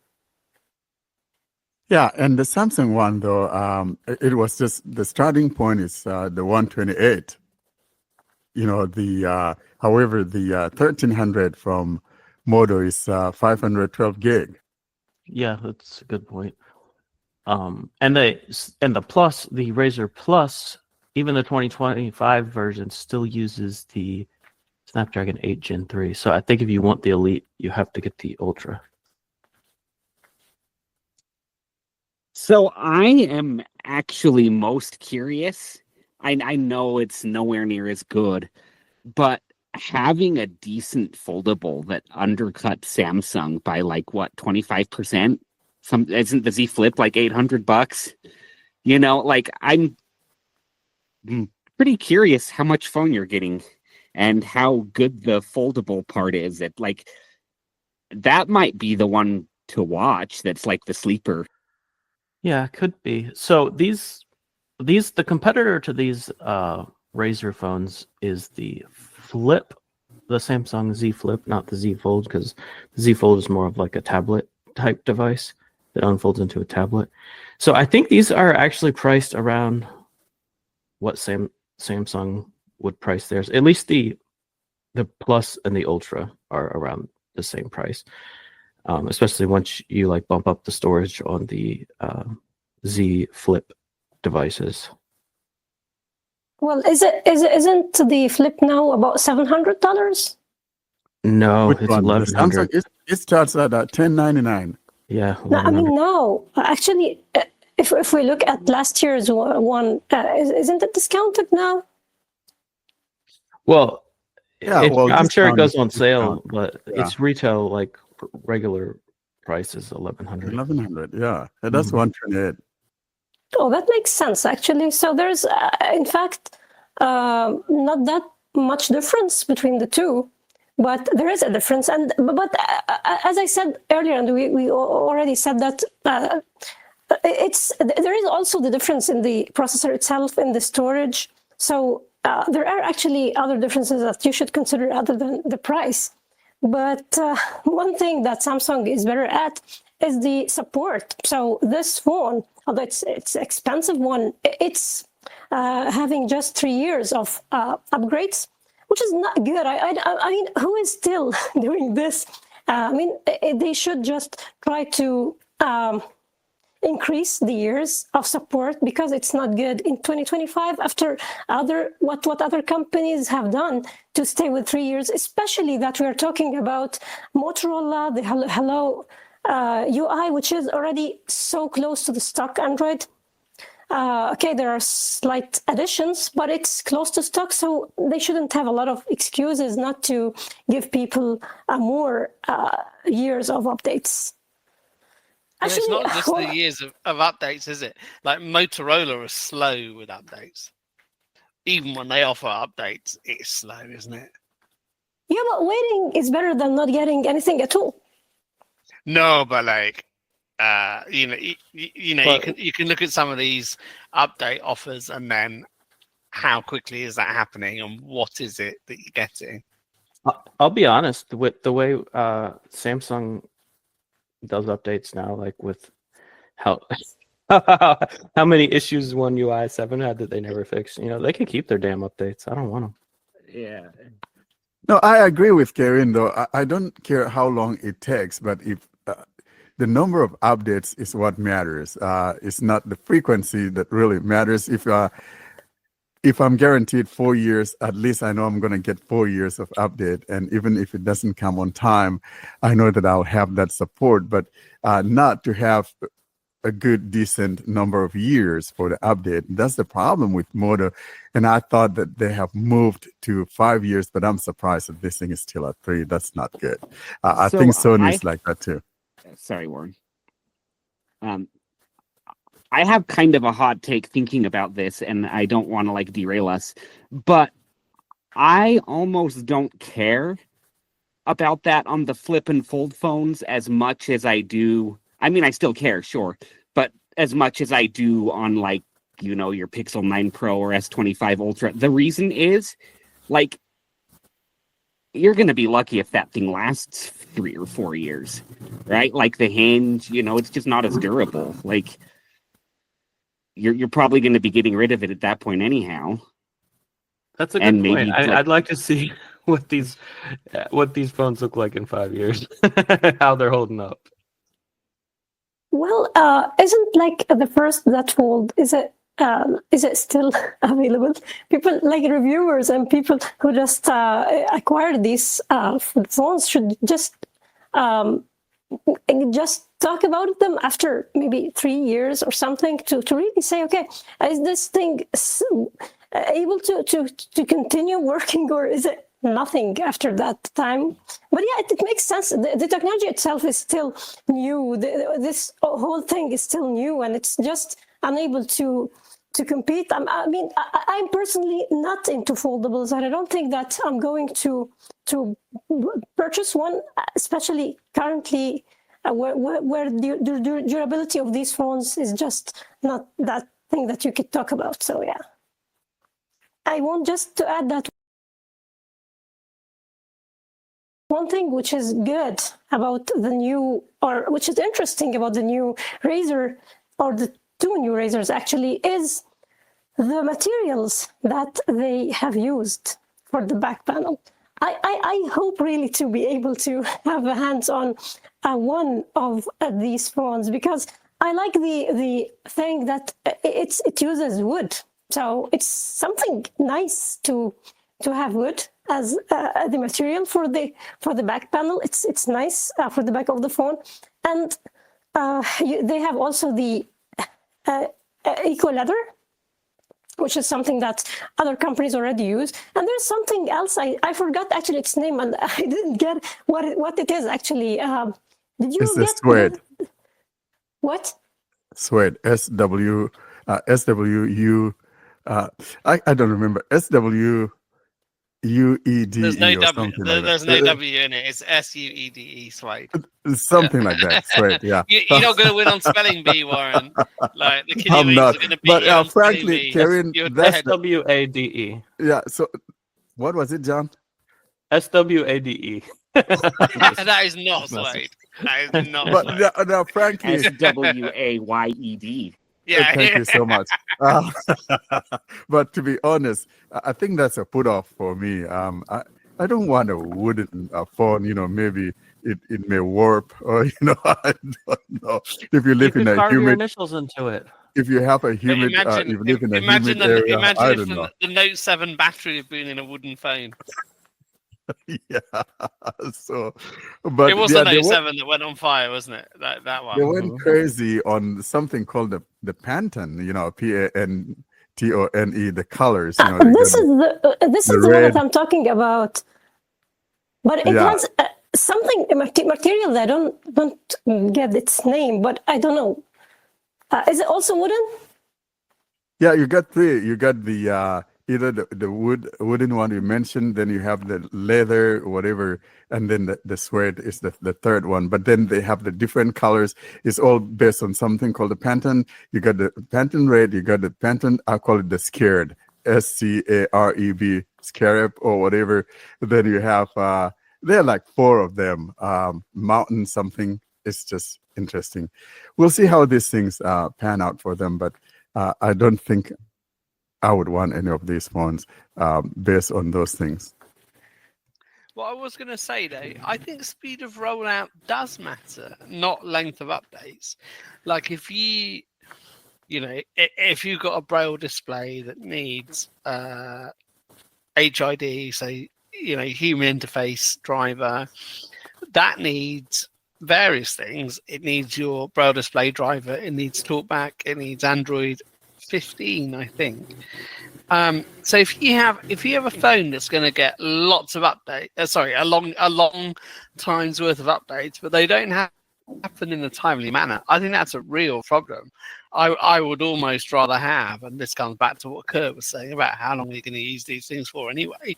Yeah, and the Samsung one though, it was just the starting point is the 128. You know, however, the 1,300 from Moto is 512 gig. Yeah, that's a good point. And the Plus, the Razer Plus, even the 2025 version still uses the Snapdragon 8 Gen 3. So I think if you want the Elite, you have to get the Ultra. So I am actually most curious. I know it's nowhere near as good, but having a decent foldable that undercut Samsung by like what, 25%? Isn't the Z Flip like $800? You know, like I'm pretty curious how much phone you're getting and how good the foldable part is. It like that might be the one to watch. That's like the sleeper. Yeah, could be. So the competitor to these Razer phones is the Flip, the Samsung Z Flip, not the Z Fold, because the Z Fold is more of like a tablet type device that unfolds into a tablet. So I think these are actually priced around what Samsung would price theirs. At least the Plus and the Ultra are around the same price. Especially once you like bump up the storage on the Z Flip devices. Well, isn't the Flip now about $700? No, Which it's one? The $1,100. Samsung it starts at $1,099. Yeah, No, I 1100. mean, no. Actually, if we look at last year's one, isn't it discounted now? Well, Yeah, well, I'm sure it discount goes is on sale, discount. but Yeah. its retail like regular price is 1100. 1100, yeah. And that's Mhm. 128. Oh, that makes sense, actually. So there's, in fact, not that much difference between the two, but there is a difference. But as I said earlier, and we already said that there is also the difference in the processor itself, in the storage. So there are actually other differences that you should consider other than the price. But one thing that Samsung is better at is the support. So this phone, although it's expensive one, it's having just 3 years of upgrades, which is not good. I mean, who is still doing this? I mean, they should just try to increase the years of support, because it's not good in 2025 after what other companies have done to stay with 3 years, especially that we're talking about Motorola, the Hello UI, which is already so close to the stock Android. Okay, there are slight additions, but it's close to stock, so they shouldn't have a lot of excuses not to give people more years of updates. And it's Actually, not just the years of updates, is it? Like Motorola are slow with updates. Even when they offer updates, it's slow, isn't it? yeah, but waiting is better than not getting anything at all. No, but like, you know, But- you can look at some of these update offers, and then how quickly is that happening, and what is it that you're getting? I'll be honest, with the way Samsung does updates now, like with how how many issues one UI 7 had that they never fixed. You know, they can keep their damn updates. I don't want them. Yeah. No, I agree with Karen, though. I don't care how long it takes, but if the number of updates is what matters. It's not the frequency that really matters. If I'm guaranteed 4 years, at least I know I'm going to get 4 years of update. And even if it doesn't come on time, I know that I'll have that support. But not to have a good, decent number of years for the update. That's the problem with Moto. And I thought that they have moved to 5 years, but I'm surprised that this thing is still at 3. That's not good. I So think Sony I- is like that too. Sorry, Warren. I have kind of a hot take thinking about this, and I don't want to like derail us, but I almost don't care about that on the flip and fold phones as much as I do. I mean, I still care, sure, but as much as I do on like, you know, your Pixel 9 Pro or S25 Ultra. The reason is, like, you're going to be lucky if that thing lasts 3 or 4 years, right? Like the hinge, you know, it's just not as durable. Like, you're probably going to be getting rid of it at that point anyhow. That's a good And point. maybe, like- I'd like to see what these phones look like in 5 years, how they're holding up. Well, isn't like the first that fold, is it still available? People like reviewers and people who just acquired these phones should just talk about them after maybe 3 years or something to really say, okay, is this thing able to continue working, or is it nothing after that time? But yeah, it makes sense. The technology itself is still new. This whole thing is still new, and it's just unable to compete. I mean, I'm personally not into foldables, and I don't think that I'm going to purchase one, especially currently where the durability of these phones is just not that thing that you could talk about. So yeah, I want just to add that one thing which is good about the new, or which is interesting about the new Razer, or the 2 new Razers actually, is the materials that they have used for the back panel. I hope really to be able to have a hands on one of these phones, because I like the thing that it uses wood. So it's something nice to have wood as the material for the back panel. It's nice for the back of the phone, and they have also the eco leather, which is something that other companies already use. And there's something else, I forgot actually its name, and I didn't get what it is actually. Did you It's the get suede. what? Suede. SWU. I don't remember. SWUEDE There's no or something like that. there's no W in it. It's SUEDE, suede. Something like that. Suede. Yeah. You're not going to win on spelling bee, Warren. Like the I'm Kiddie not. are going to beat But you on spelling frankly, bee. Karen, You're that's dead. SWADE. yeah. So, what was it, John? SWADE. That is not suede. That is not But suede. now, frankly, SWAYED. Yeah. thank you so much. But to be honest, I think that's a put off for me. I don't want a wooden phone. Maybe it may warp, or I don't know. If you live You in could a carve your humid, initials into it. if you have a humid, Imagine, if you live in a imagine, humid area, imagine I if don't know. the Note 7 battery had been in a wooden phone. Yeah. So, but It was yeah, the Note 7 that went on fire, wasn't it? That one. they went crazy on something called the Pantone. PANTONE, the colors. They This got is this the is the one red. that I'm talking about. But it Yeah. has something material that I don't get its name, but I don't know. Is it also wooden? Yeah, you got three. You got the either the wooden one you mentioned, then you have the leather, whatever, and then the suede is the third one. But then they have the different colors. It's all based on something called the Pantone. You got the Pantone red, you got the Pantone, I call it the Scared, SCAREB, Scarab or whatever. Then you have there are like four of them. Mountain something. It's just interesting. We'll see how these things pan out for them, but I don't think I would want any of these phones based on those things. What I was going to say though, I think speed of rollout does matter, not length of updates. Like if you've got a braille display that needs HID, so human interface driver, that needs various things. It needs your braille display driver, it needs talkback, it needs Android 15, I think. So if you have a phone that's going to get lots of updates, a long time's worth of updates, but they don't happen in a timely manner, I think that's a real problem. I would almost rather have, and this comes back to what Kirt was saying about how long you're going to use these things for anyway.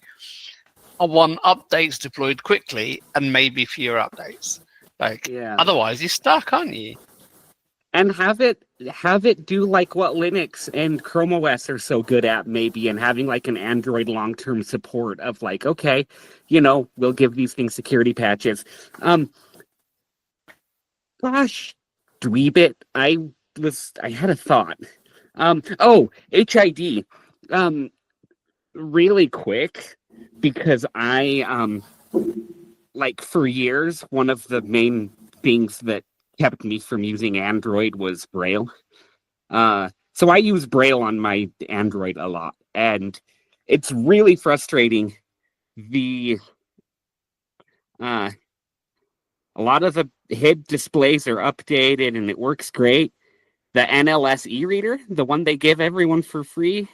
I want updates deployed quickly and maybe fewer updates. Otherwise you're stuck, aren't you? And have it do like what Linux and Chrome OS are so good at, maybe, and having like an Android long-term support of like, okay, we'll give these things security patches. Gosh, Dweebit, I had a thought. HID. Really quick, because I for years, one of the main things that kept me from using Android was Braille. So I use Braille on my Android a lot, and it's really frustrating. A lot of the head displays are updated and it works great. The NLS e-reader, the one they give everyone for free,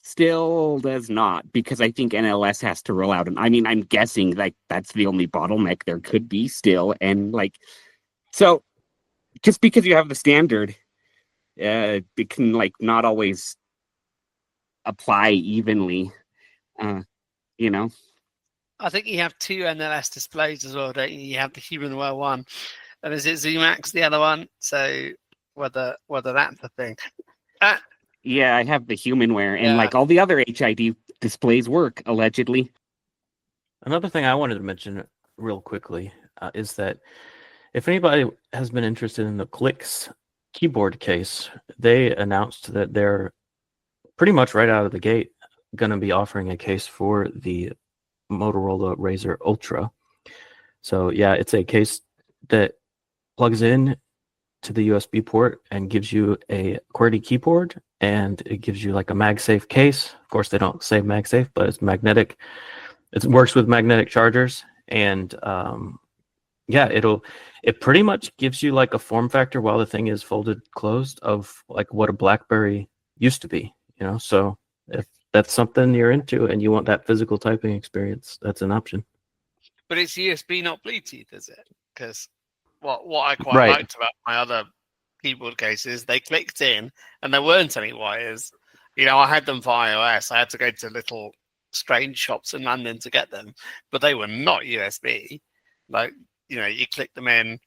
still does not, because I think NLS has to roll out. And I mean, I'm guessing like that's the only bottleneck there could be still. And so just because you have the standard, it can not always apply evenly, I think you have two NLS displays as well, don't you? You have the HumanWare one, and is it ZooMax the other one? So whether that's the thing. Yeah, I have the HumanWare, and all the other HID displays work, allegedly. Another thing I wanted to mention real quickly is that if anybody has been interested in the Clicks keyboard case, they announced that they're pretty much right out of the gate going to be offering a case for the Motorola Razr Ultra. So yeah, it's a case that plugs in to the USB port and gives you a QWERTY keyboard, and it gives you like a MagSafe case. Of course, they don't say MagSafe, but it's magnetic. It works with magnetic chargers, and yeah, it pretty much gives you like a form factor while the thing is folded closed of like what a BlackBerry used to be, you know. So if that's something you're into and you want that physical typing experience, that's an option. But it's USB, not Bluetooth, is it? Because what I quite Right. liked about my other keyboard cases, they clicked in and there weren't any wires. You know, I had them for iOS. I had to go to little strange shops in London to get them, but they were not USB. Like, you know, you click them in.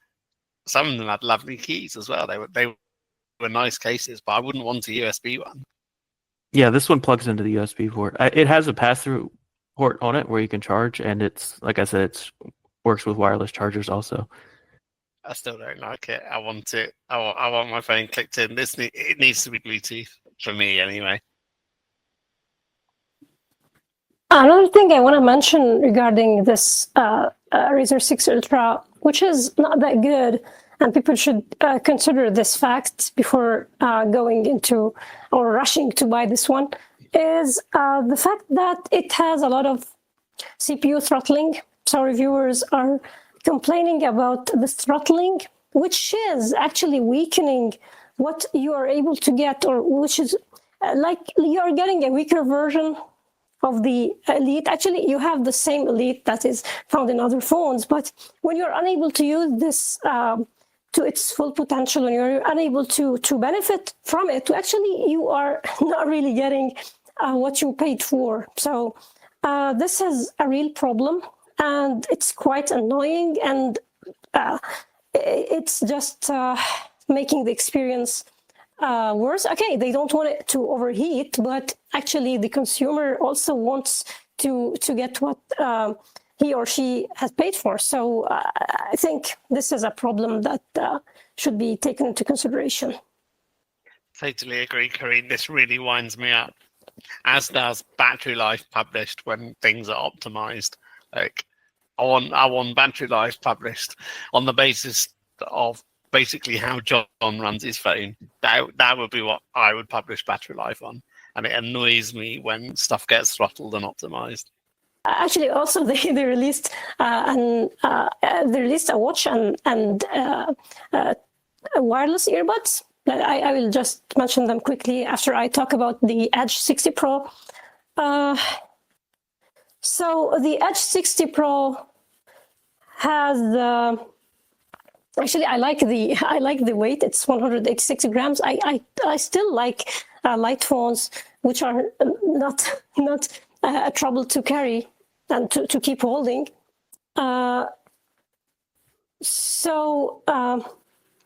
Some of them had lovely keys as well. They were nice cases, but I wouldn't want a USB one. Yeah, this one plugs into the USB port. It has a pass-through port on it where you can charge, and it's like I said, it's works with wireless chargers also. I still don't like it. I want it. I want my phone clicked in. It needs to be Bluetooth for me anyway. Another thing I want to mention regarding this Razer 6 Ultra, which is not that good, and people should consider this fact before going into or rushing to buy this one, is the fact that it has a lot of CPU throttling. So reviewers are complaining about the throttling, which is actually weakening what you are able to get, or which is like you are getting a weaker version of the Elite. Actually, you have the same Elite that is found in other phones, but when you're unable to use this to its full potential and you're unable to benefit from it, actually you are not really getting what you paid for. So this is a real problem, and it's quite annoying, and it's just making the experience worse. Okay, they don't want it to overheat, but actually the consumer also wants to get what he or she has paid for. So I think this is a problem that should be taken into consideration. Totally agree, Corinne. This really winds me up, as does battery life published when things are optimized. Like, I want battery life published on the basis of basically how John runs his phone. That would be what I would publish battery life on, and it annoys me when stuff gets throttled and optimized. Actually, also they released a watch and wireless earbuds. I will just mention them quickly after I talk about the Edge 60 Pro. So the Edge 60 Pro has actually I like the weight. It's 186 grams. I still like light phones, which are not a trouble to carry and to keep holding. So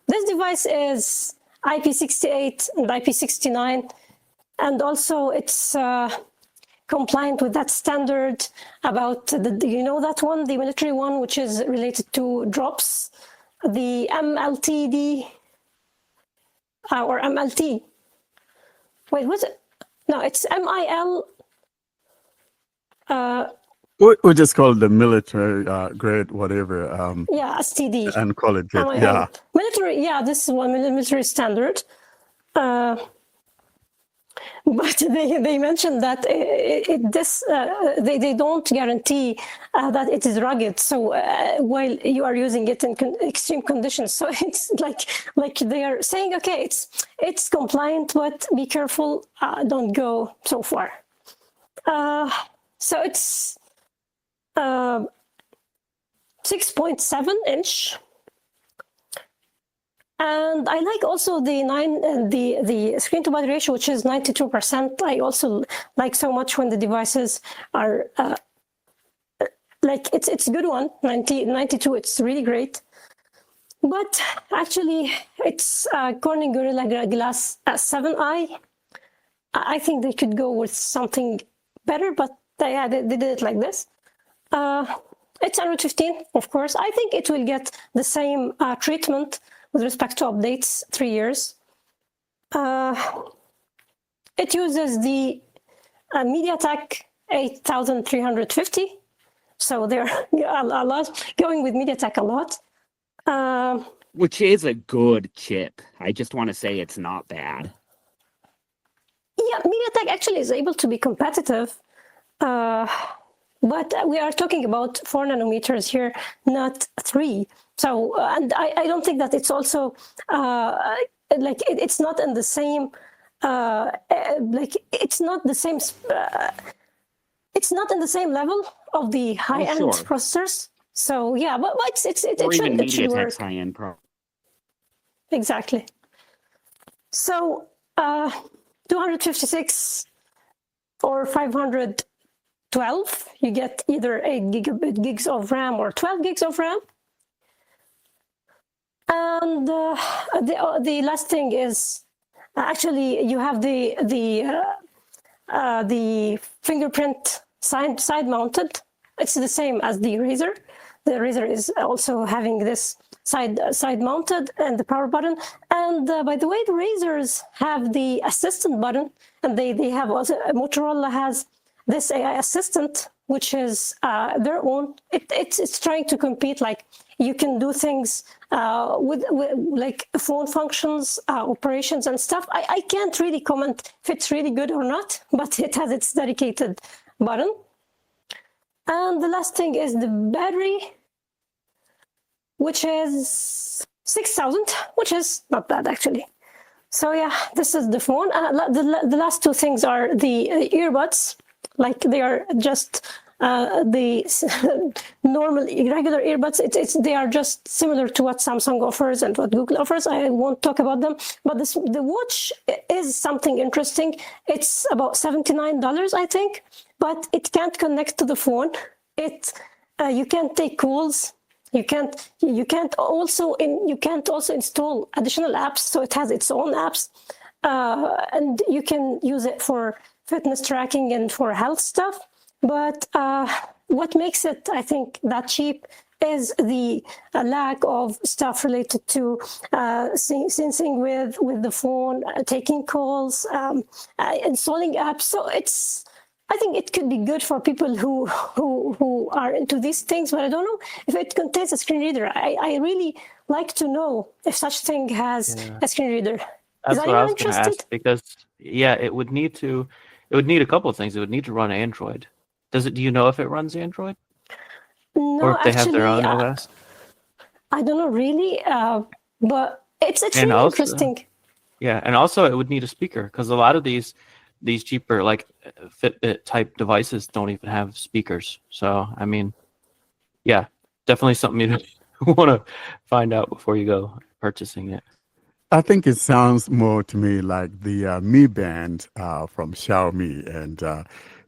this device is IP68 and IP69, and also it's compliant with that standard about that one, the military one, which is related to drops, the MLTD or MLT. Wait, what's it? No, it's MIL. We just call it the military grade, whatever. Yeah, STD. And call it good. MIL. Yeah. Military. Yeah, this is one military standard. But they mentioned that they don't guarantee that it is rugged. So while you are using it in extreme conditions, so it's like they are saying, okay, it's compliant, but be careful, don't go so far. So it's 6.7 inch. And I like also the screen to body ratio, which is 92%. I also like so much when the devices are it's a good one. 92, it's really great. But actually, it's Corning Gorilla Glass 7i. I think they could go with something better, but they did it like this. It's Android 15, of course. I think it will get the same treatment with respect to updates, 3 years. It uses the MediaTek 8350. So they're a lot going with MediaTek a lot. Which is a good chip. I just want to say it's not bad. Yeah, MediaTek actually is able to be competitive. But we are talking about 4 nanometers here, not 3. So, and I don't think that it's also like it's not in the same like it's not the same. It's not in the same level of the high-end sure. processors. So yeah, but it Or even should MediaTek's work. high-end pro. Exactly. So 256 or 512, you get either 8 gigs of RAM or 12 gigs of RAM. And the last thing is actually you have the fingerprint side mounted. It's the same as the Razer. The Razer is also having this side mounted and the power button. And by the way, the Razers have the assistant button, and they have also Motorola has this AI assistant, which is their own. It's trying to compete. Like you can do things with like phone functions, operations and stuff. I can't really comment if it's really good or not, but it has its dedicated button. And the last thing is the battery, which is 6,000, which is not bad actually. So yeah, this is the phone. The last two things are the earbuds. Like they are just the normal regular earbuds. They are just similar to what Samsung offers and what Google offers. I won't talk about them, but the watch is something interesting. It's about $79, I think, but it can't connect to the phone. You can't take calls. You can't also install additional apps. So it has its own apps, and you can use it for fitness tracking and for health stuff. But what makes it, I think, that cheap is the lack of stuff related to syncing with the phone, taking calls, installing apps. So I think it could be good for people who are into these things, but I don't know if it contains a screen reader. I really like to know if such thing has a screen reader. That's what I was going to ask, because it would need a couple of things. It would need to run Android. Do you know if it runs Android? No, or if they actually, have their own OS? I don't know really, but it's really also, interesting. Yeah, and also it would need a speaker, because a lot of these cheaper like Fitbit type devices don't even have speakers. So I mean, yeah, definitely something you want to find out before you go purchasing it. I think it sounds more to me like the Mi Band from Xiaomi, and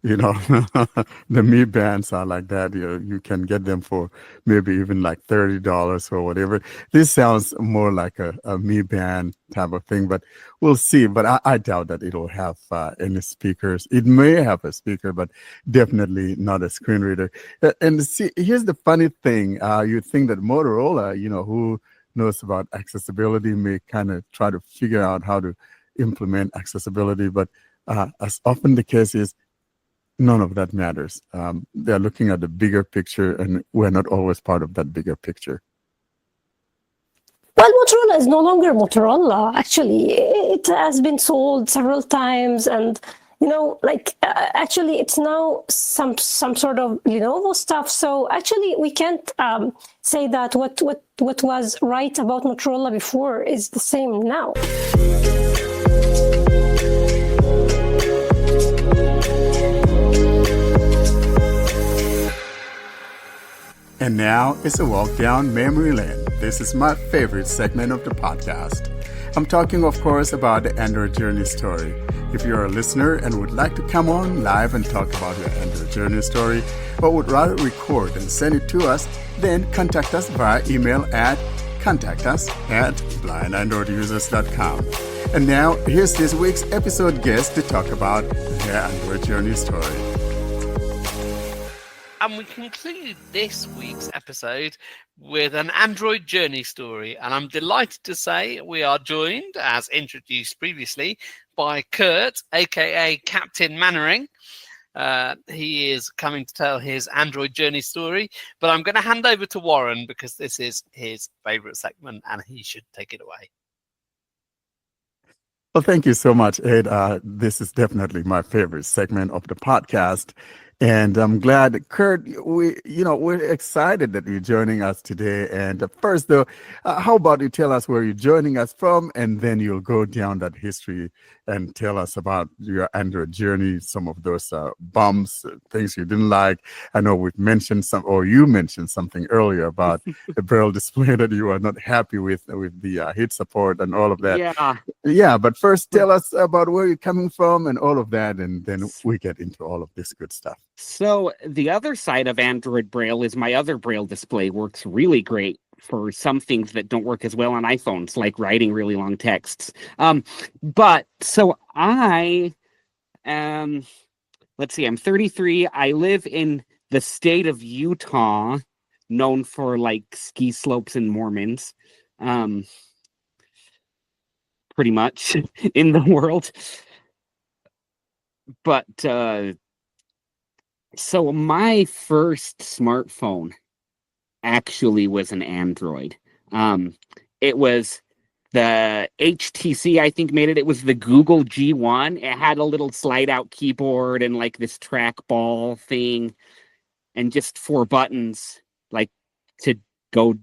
the Mi Bands are like that. You can get them for maybe even like $30 or whatever. This sounds more like a Mi Band type of thing, but we'll see. But I doubt that it'll have any speakers. It may have a speaker, but definitely not a screen reader. And see, here's the funny thing. You think that Motorola, who knows about accessibility, may kind of try to figure out how to implement accessibility, but as often the case is, none of that matters. They're looking at the bigger picture, and we're not always part of that bigger picture. Well, Motorola is no longer Motorola. Actually, it has been sold several times, and actually, it's now some sort of Lenovo stuff. So actually, we can't say that what was right about Motorola before is the same now. And now it's a walk down memory lane. This is my favorite segment of the podcast. I'm talking, of course, about the Android Journey story. If you're a listener and would like to come on live and talk about your Android Journey story, but would rather record and send it to us, then contact us via email at contactus@blindandroidusers.com. And now, here's this week's episode guest to talk about their Android Journey story. And we conclude this week's episode with an Android Journey story. And I'm delighted to say we are joined, as introduced previously, by Kirt, aka Captain Manwaring. He is coming to tell his Android Journey story. But I'm going to hand over to Warren because this is his favorite segment and he should take it away. Well, thank you so much, Ed. This is definitely my favorite segment of the podcast. And I'm glad, Kirt, we're excited that you're joining us today. And first, though, how about you tell us where you're joining us from, and then you'll go down that history and tell us about your Android journey, some of those bumps, things you didn't like. I know we've mentioned or you mentioned something earlier about the Braille display that you are not happy with the hit support and all of that. Yeah. Yeah, but first tell us about where you're coming from and all of that, and then we get into all of this good stuff. So the other side of Android Braille is my other Braille display works really great for some things that don't work as well on iPhones, like writing really long texts. But so let's see, I'm 33. I live in the state of Utah, known for like ski slopes and Mormons. Pretty much in the world. But so my first smartphone actually was an Android. It was the HTC, I think, made it. It was the Google G1. It had a little slide out keyboard and like this trackball thing and just 4 buttons like to go,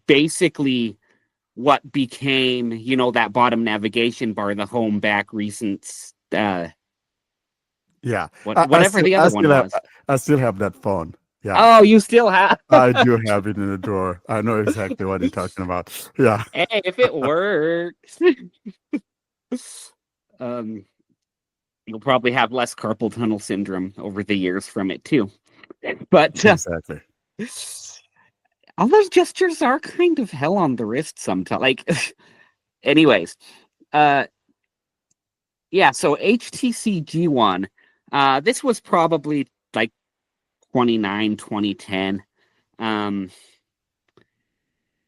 basically what became, that bottom navigation bar, the home, back, recents, Yeah. whatever the other one was. I still have that phone. Yeah. Oh, you still have? I do have it in the drawer. I know exactly what you're talking about. Yeah. Hey, if it works. You'll probably have less carpal tunnel syndrome over the years from it too. But Exactly. all those gestures are kind of hell on the wrist sometimes. Like, anyways, yeah. So HTC G1. This was probably like 2010.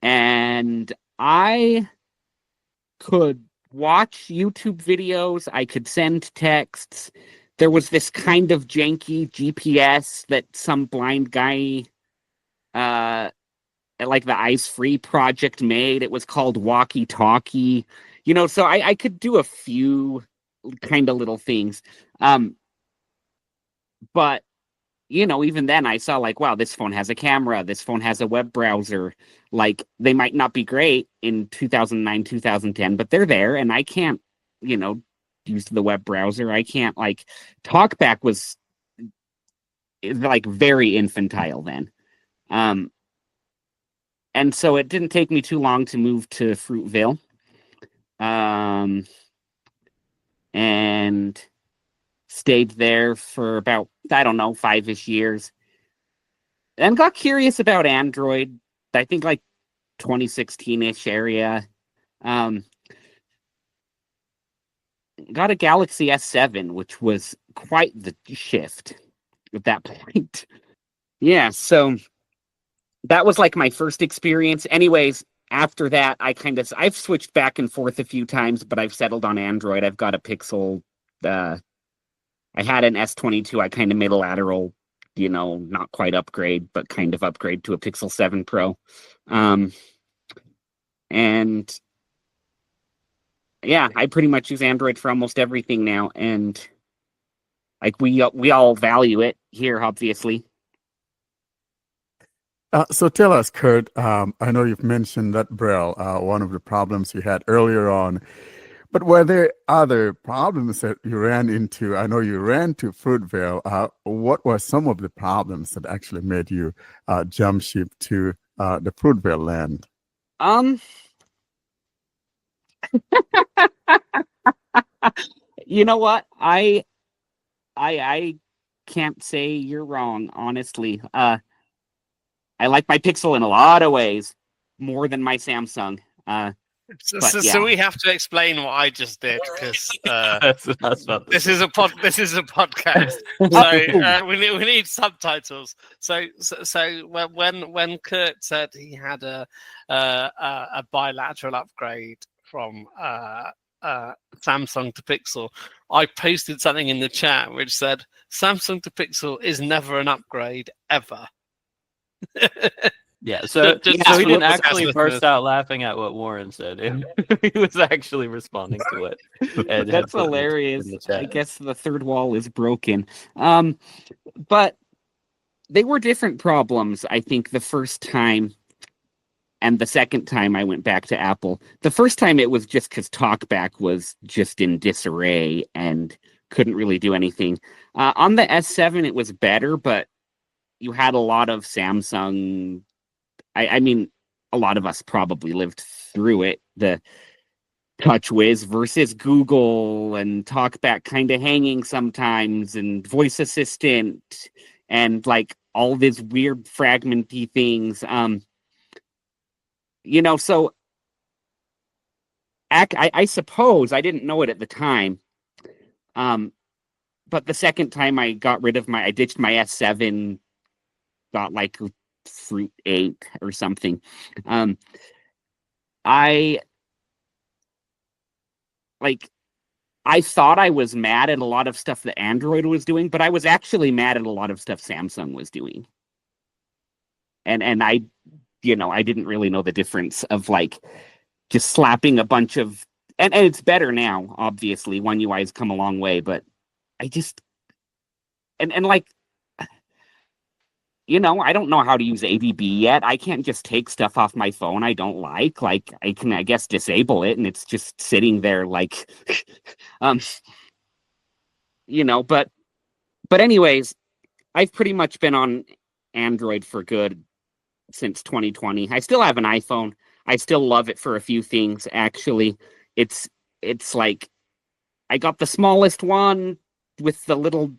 And I could watch YouTube videos. I could send texts. There was this kind of janky GPS that some blind guy, like the Ice Free Project made. It was called Walkie Talkie. So I could do a few kind of little things. But even then I saw like, wow, this phone has a camera. This phone has a web browser. Like, they might not be great in 2009, 2010, but they're there. And I can't, use the web browser. I can't like TalkBack was like very infantile then. And so it didn't take me too long to move to Fruitvale. And stayed there for about, I don't know, 5-ish years. And got curious about Android, I think like 2016-ish area. Got a Galaxy S7, which was quite the shift at that point. Yeah, so that was like my first experience. Anyways, after that, I've switched back and forth a few times, but I've settled on Android. I've got a Pixel. I had an S22. I kind of made a lateral, not quite upgrade, but kind of upgrade to a Pixel 7 Pro. And yeah, I pretty much use Android for almost everything now. And like we all value it here, obviously. So tell us, Kirt, I know you've mentioned that Braille, one of the problems you had earlier on, but were there other problems that you ran into? I know you ran to Fruitvale. What were some of the problems that actually made you jump ship to the Fruitvale land? You know what? I can't say you're wrong, honestly. I like my Pixel in a lot of ways more than my Samsung. So we have to explain what I just did, because this is a podcast. So we need subtitles. So when Kirt said he had a bilateral upgrade from Samsung to Pixel, I posted something in the chat which said Samsung to Pixel is never an upgrade ever. Yeah, so Just- so he didn't just actually ask burst listeners. out laughing at what Warren said. He was actually responding to it. Ed had That's put in hilarious. the I chat. guess the third wall is broken. But they were different problems, I think, the first time and the second time I went back to Apple. The first time it was just because TalkBack was just in disarray and couldn't really do anything. On the S7, it was better, but you had a lot of Samsung. I mean, a lot of us probably lived through it. The TouchWiz versus Google and TalkBack kind of hanging sometimes, and Voice Assistant, and like all these weird fragmenty things. So I suppose I didn't know it at the time. But the second time I ditched my S7, got like Fruit 8 or something. I I thought I was mad at a lot of stuff that Android was doing, but I was actually mad at a lot of stuff Samsung was doing. And I didn't really know the difference of like just slapping a bunch of, and it's better now, obviously. One UI has come a long way, but I just, and like, I don't know how to use ADB yet. I can't just take stuff off my phone I don't like. Like, I can, I guess, disable it, and it's just sitting there like, but anyways, I've pretty much been on Android for good since 2020. I still have an iPhone. I still love it for a few things, actually. It's like, I got the smallest one with the little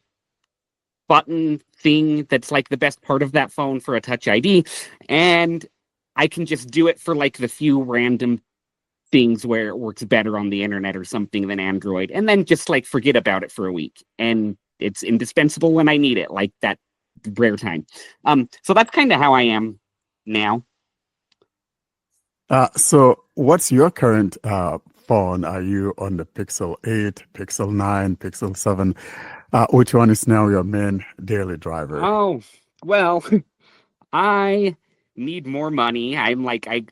button thing that's like the best part of that phone for a Touch ID, and I can just do it for like the few random things where it works better on the internet or something than Android, and then just like forget about it for a week, and it's indispensable when I need it, like that rare time. So that's kind of how I am now. So what's your current phone? Are you on the Pixel 8, Pixel 9, Pixel 7? Which one is now your main daily driver? Oh, well, I need more money. I'm like, I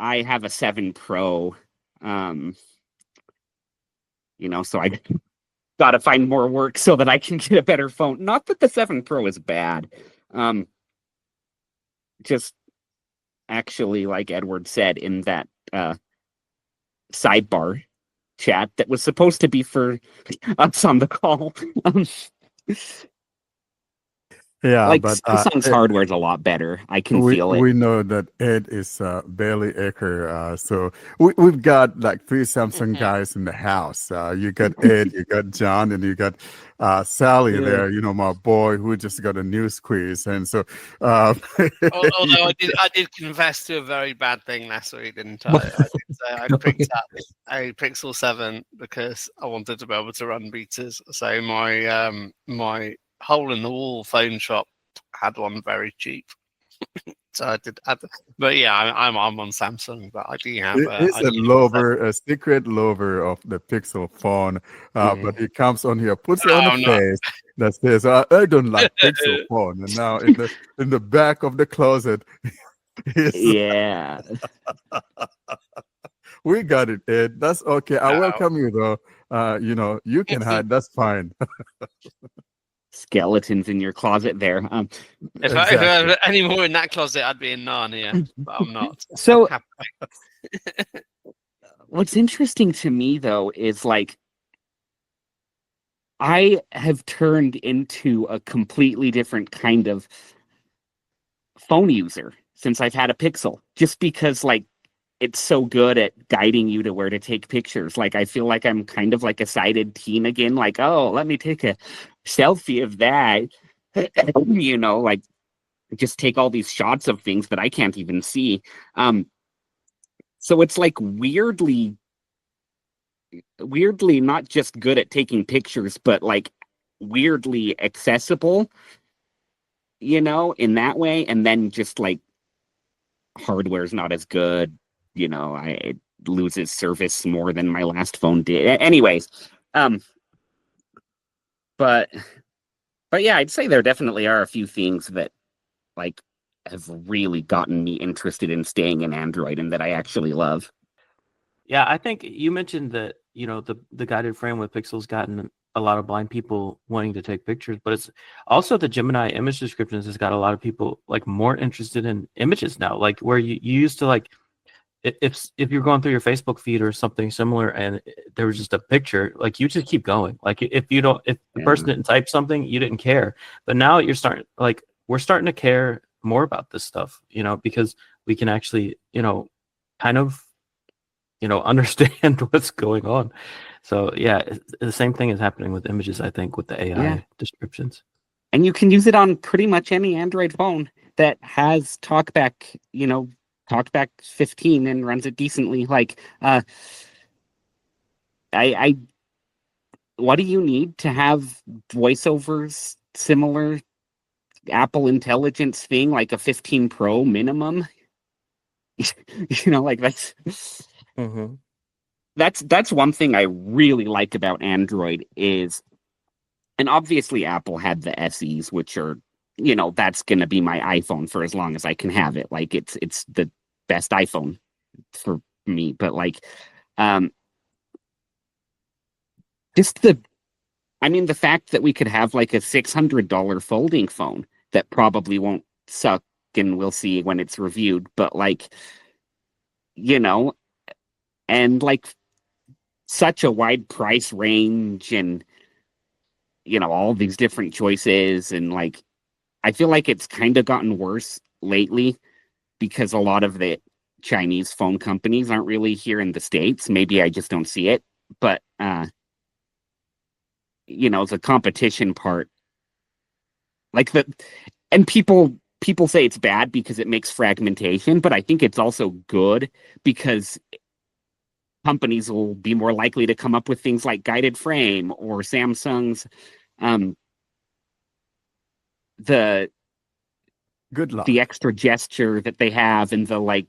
have a 7 Pro, so I got to find more work so that I can get a better phone. Not that the 7 Pro is bad. Just actually, like Edward said in that sidebar chat that was supposed to be for us on the call. Yeah, Like but Samsung's hardware is a lot better. I can feel it. we know that Ed is Bailey Aker, so we've got like 3 Samsung guys in the house. You got Ed, you got John, and you got Sally Yeah. there. My boy who just got a news quiz, and so. Although I did confess to a very bad thing last week, didn't I? I did say I picked up a Pixel 7 because I wanted to be able to run betas. So my hole in the wall phone shop had one very cheap. So I did, but yeah, I'm on Samsung, but I do have. He's a lover, a secret lover of the Pixel phone, but he comes on here, puts it on No, the I'm not. face that says, "I don't like Pixel phone," and now in the back of the closet, Yeah. We got it, Ed. That's okay. I No. welcome you though. You can hide. That's fine. Skeletons in your closet there. If I were any more in that closet, I'd be in Narnia, but I'm not. So what's interesting to me though is like I have turned into a completely different kind of phone user since I've had a Pixel, just because like it's so good at guiding you to where to take pictures. Like I feel like I'm kind of like a sighted teen again, like, oh, let me take a selfie of that. Like just take all these shots of things that I can't even see. So it's like weirdly not just good at taking pictures, but like weirdly accessible, in that way. And then just like hardware's not as good, it loses service more than my last phone did. Anyways, but But yeah, I'd say there definitely are a few things that like have really gotten me interested in staying in Android and that I actually love. Yeah, I think you mentioned that, the guided frame with pixels gotten a lot of blind people wanting to take pictures, but it's also the Gemini image descriptions has got a lot of people like more interested in images now. Like where you used to like if you're going through your Facebook feed or something similar and there was just a picture, like you just keep going. Like if the person didn't type something, you didn't care. But now we're starting to care more about this stuff, because we can actually, kind of understand what's going on. So yeah, the same thing is happening with images, I think, with the AI descriptions. And you can use it on pretty much any Android phone that has TalkBack, TalkBack 15 and runs it decently. Like, I what do you need to have voiceovers similar Apple Intelligence thing, like a 15 Pro minimum? Like Mm-hmm. that's one thing I really like about Android is, and obviously Apple had the SEs, which are, that's going to be my iPhone for as long as I can have it. Like it's the best iPhone for me, but like, just the fact that we could have like a $600 folding phone that probably won't suck, and we'll see when it's reviewed, but like, and like such a wide price range and, all these different choices. And like, I feel like it's kind of gotten worse lately because a lot of the Chinese phone companies aren't really here in the States. Maybe I just don't see it, but, the competition part, like and people say it's bad because it makes fragmentation, but I think it's also good because companies will be more likely to come up with things like guided frame or Samsung's the Good luck. the extra gesture that they have, and the like,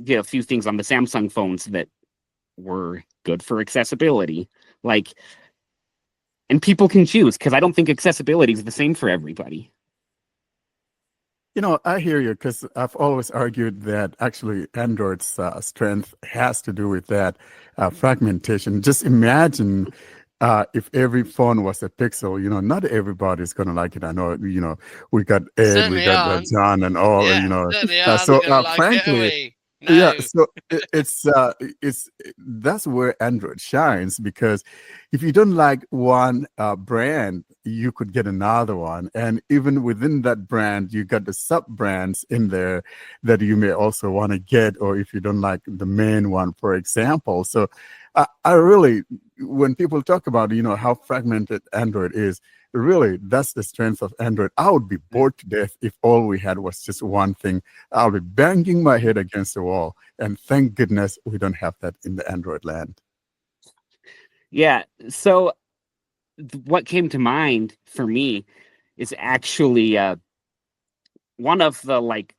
a few things on the Samsung phones that were good for accessibility, like, and people can choose, because I don't think accessibility is the same for everybody. I hear you, because I've always argued that actually Android's strength has to do with that fragmentation. Just imagine if every phone was a pixel. Not everybody's going to like it. I know, we got Ed, we Certainly got aren't. John and all, Yeah, certainly aren't. So They're gonna like it, are frankly, we? yeah, No. so it's that's where Android shines, because if you don't like one brand, you could get another one, and even within that brand, you got the sub brands in there that you may also want to get, or if you don't like the main one, for example. So I really, when people talk about how fragmented Android is, really, that's the strength of Android. I would be bored to death if all we had was just one thing. I'll be banging my head against the wall. And thank goodness we don't have that in the Android land. Yeah. So what came to mind for me is actually one of the, like,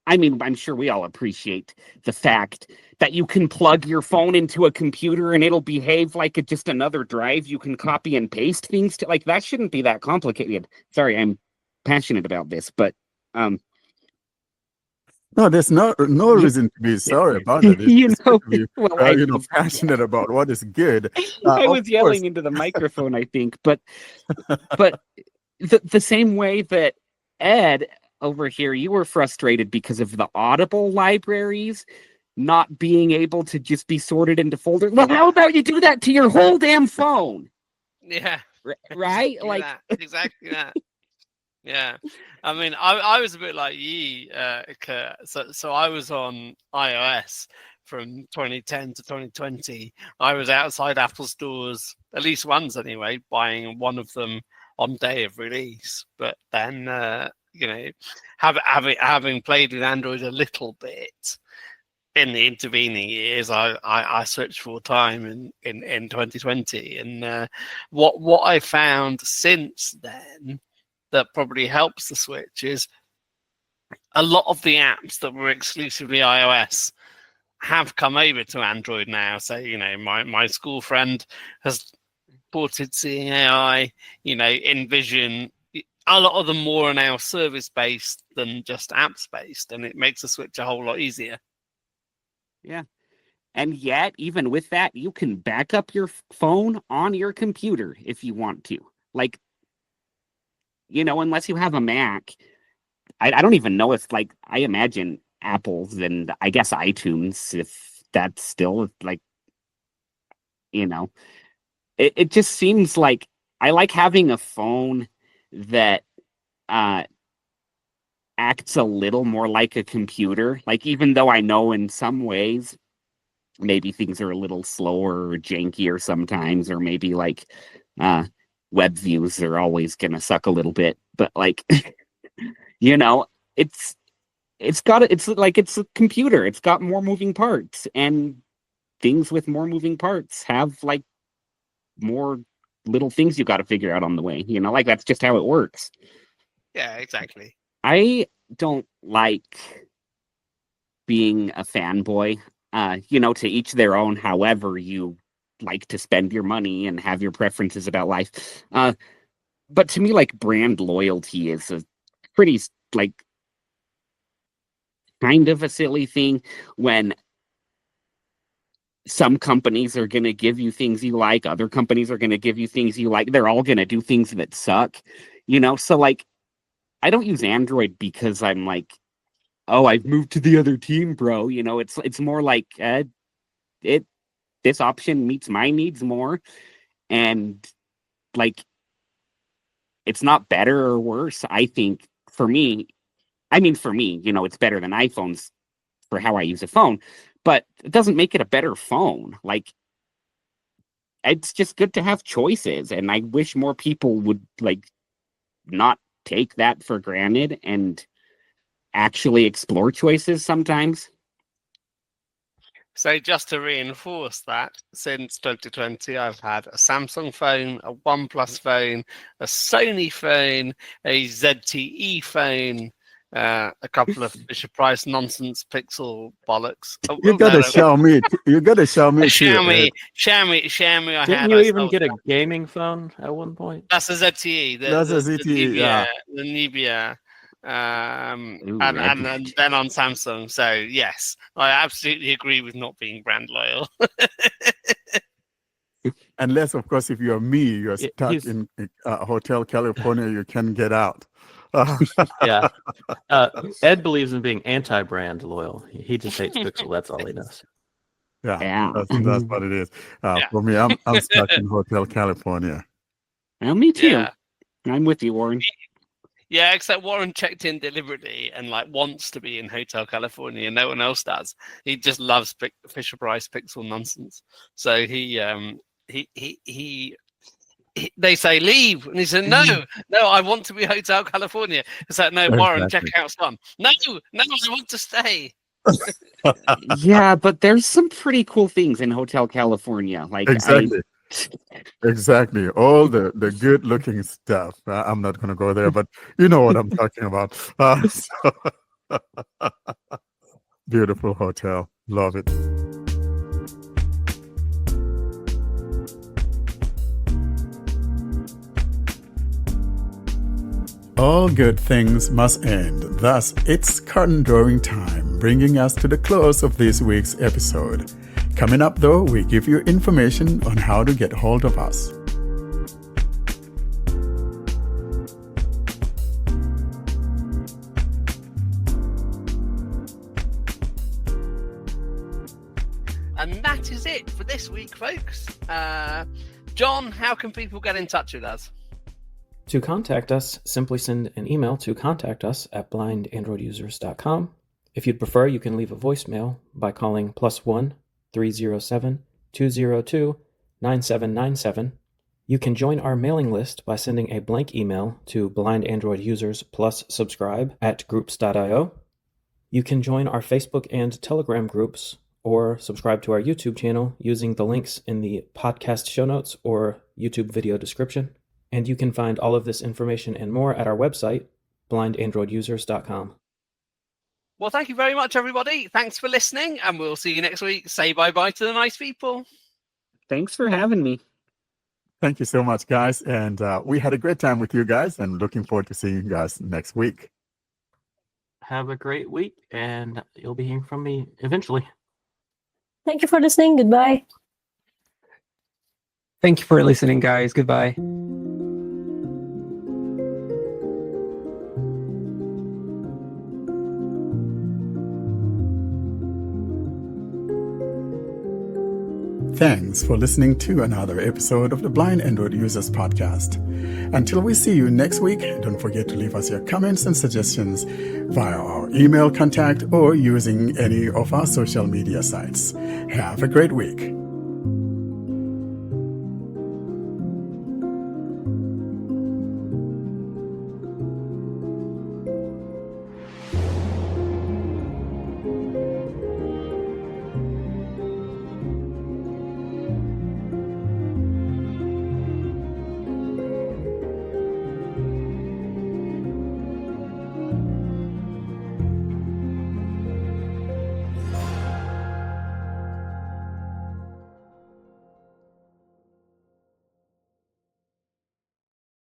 I'm sure we all appreciate the fact that you can plug your phone into a computer and it'll behave like just another drive. You can copy and paste things to, like, that shouldn't be that complicated. Sorry, I'm passionate about this, but No, there's no reason to be sorry about it. It's good to be well, passionate about what is good. I Of was yelling course. into the microphone, I think, but the same way that Ed over here, you were frustrated because of the Audible libraries not being able to just be sorted into folders. Well, how about you do that to your whole damn phone? Yeah. Right? Exactly Like that. Exactly that. Yeah. I mean, I was a bit like ye, Kurt. So I was on iOS from 2010 to 2020. I was outside Apple stores, at least once anyway, buying one of them on day of release. But then, having played with Android a little bit in the intervening years, I searched for time in 2020, and what I found since then that probably helps the switch is a lot of the apps that were exclusively iOS have come over to Android now. So, my school friend has supported seeing AI, InVision. A lot of them more are now service-based than just apps-based, and it makes the switch a whole lot easier. Yeah. And yet, even with that, you can back up your phone on your computer if you want to. Like, unless you have a Mac, I don't even know if, I imagine Apple's and I guess iTunes, if that's still, it just seems like I like having a phone that acts a little more like a computer. Like, even though I know in some ways maybe things are a little slower or jankier sometimes, or maybe web views are always gonna suck a little bit, but it's it's a computer. It's got more moving parts, and things with more moving parts have more little things you got to figure out on the way. That's just how it works. Yeah, exactly. I don't like being a fanboy. To each their own, however you like to spend your money and have your preferences about life. But to me, brand loyalty is a pretty, kind of a silly thing when some companies are going to give you things you like, other companies are going to give you things you like. They're all going to do things that suck, So, I don't use Android because I'm oh, I've moved to the other team, bro. It's more this option meets my needs more, and it's not better or worse. I think for me, it's better than iPhones for how I use a phone, but it doesn't make it a better phone. It's just good to have choices, and I wish more people would not take that for granted and actually explore choices sometimes. So just to reinforce that, since 2020, I've had a Samsung phone, a OnePlus phone, a Sony phone, a ZTE phone, a couple of Fisher-Price nonsense Pixel bollocks. Oh, You got a Xiaomi. You got a a Xiaomi too. Xiaomi. I Didn't had. you I even sold get a that. gaming phone at one point? That's a ZTE. That's a ZTE, yeah. The Nubia. Ooh, And then on Samsung. So yes, I absolutely agree with not being brand loyal. Unless, of course, if you're me, you're Yeah, stuck he's- in Hotel California, you can get out. Yeah. Ed believes in being anti-brand loyal. He just hates Pixel. That's all he knows. Yeah, that's what it is. Yeah. For me, I'm stuck in Hotel California. Well, me too. Yeah. I'm with you, Warren. Yeah, except Warren checked in deliberately and wants to be in Hotel California, and no one else does. He just loves Fisher Price Pixel nonsense. So they say leave, and he said no, I want to be Hotel California. It's like no, Warren, check out some. No, I want to stay. Yeah, but there's some pretty cool things in Hotel California. Exactly. All the good looking stuff. I'm not going to go there, but you know what I'm talking about. Beautiful hotel. Love it. All good things must end. Thus, it's curtain drawing time, bringing us to the close of this week's episode. Coming up, though, we give you information on how to get hold of us. And that is it for this week, folks. John, how can people get in touch with us? To contact us, simply send an email to contactus@blindandroidusers.com. If you'd prefer, you can leave a voicemail by calling +1 307 202 9797. You can join our mailing list by sending a blank email to blindandroidusers plus subscribe @groups.io. You can join our Facebook and Telegram groups or subscribe to our YouTube channel using the links in the podcast show notes or YouTube video description. And you can find all of this information and more at our website, blindandroidusers.com. Well, thank you very much, everybody. Thanks for listening, and we'll see you next week. Say bye-bye to the nice people. Thanks for having me. Thank you so much, guys. And we had a great time with you guys and looking forward to seeing you guys next week. Have a great week, and you'll be hearing from me eventually. Thank you for listening. Goodbye. Thank you for listening, guys. Goodbye. Thanks for listening to another episode of the Blind Android Users Podcast. Until we see you next week, don't forget to leave us your comments and suggestions via our email contact or using any of our social media sites. Have a great week.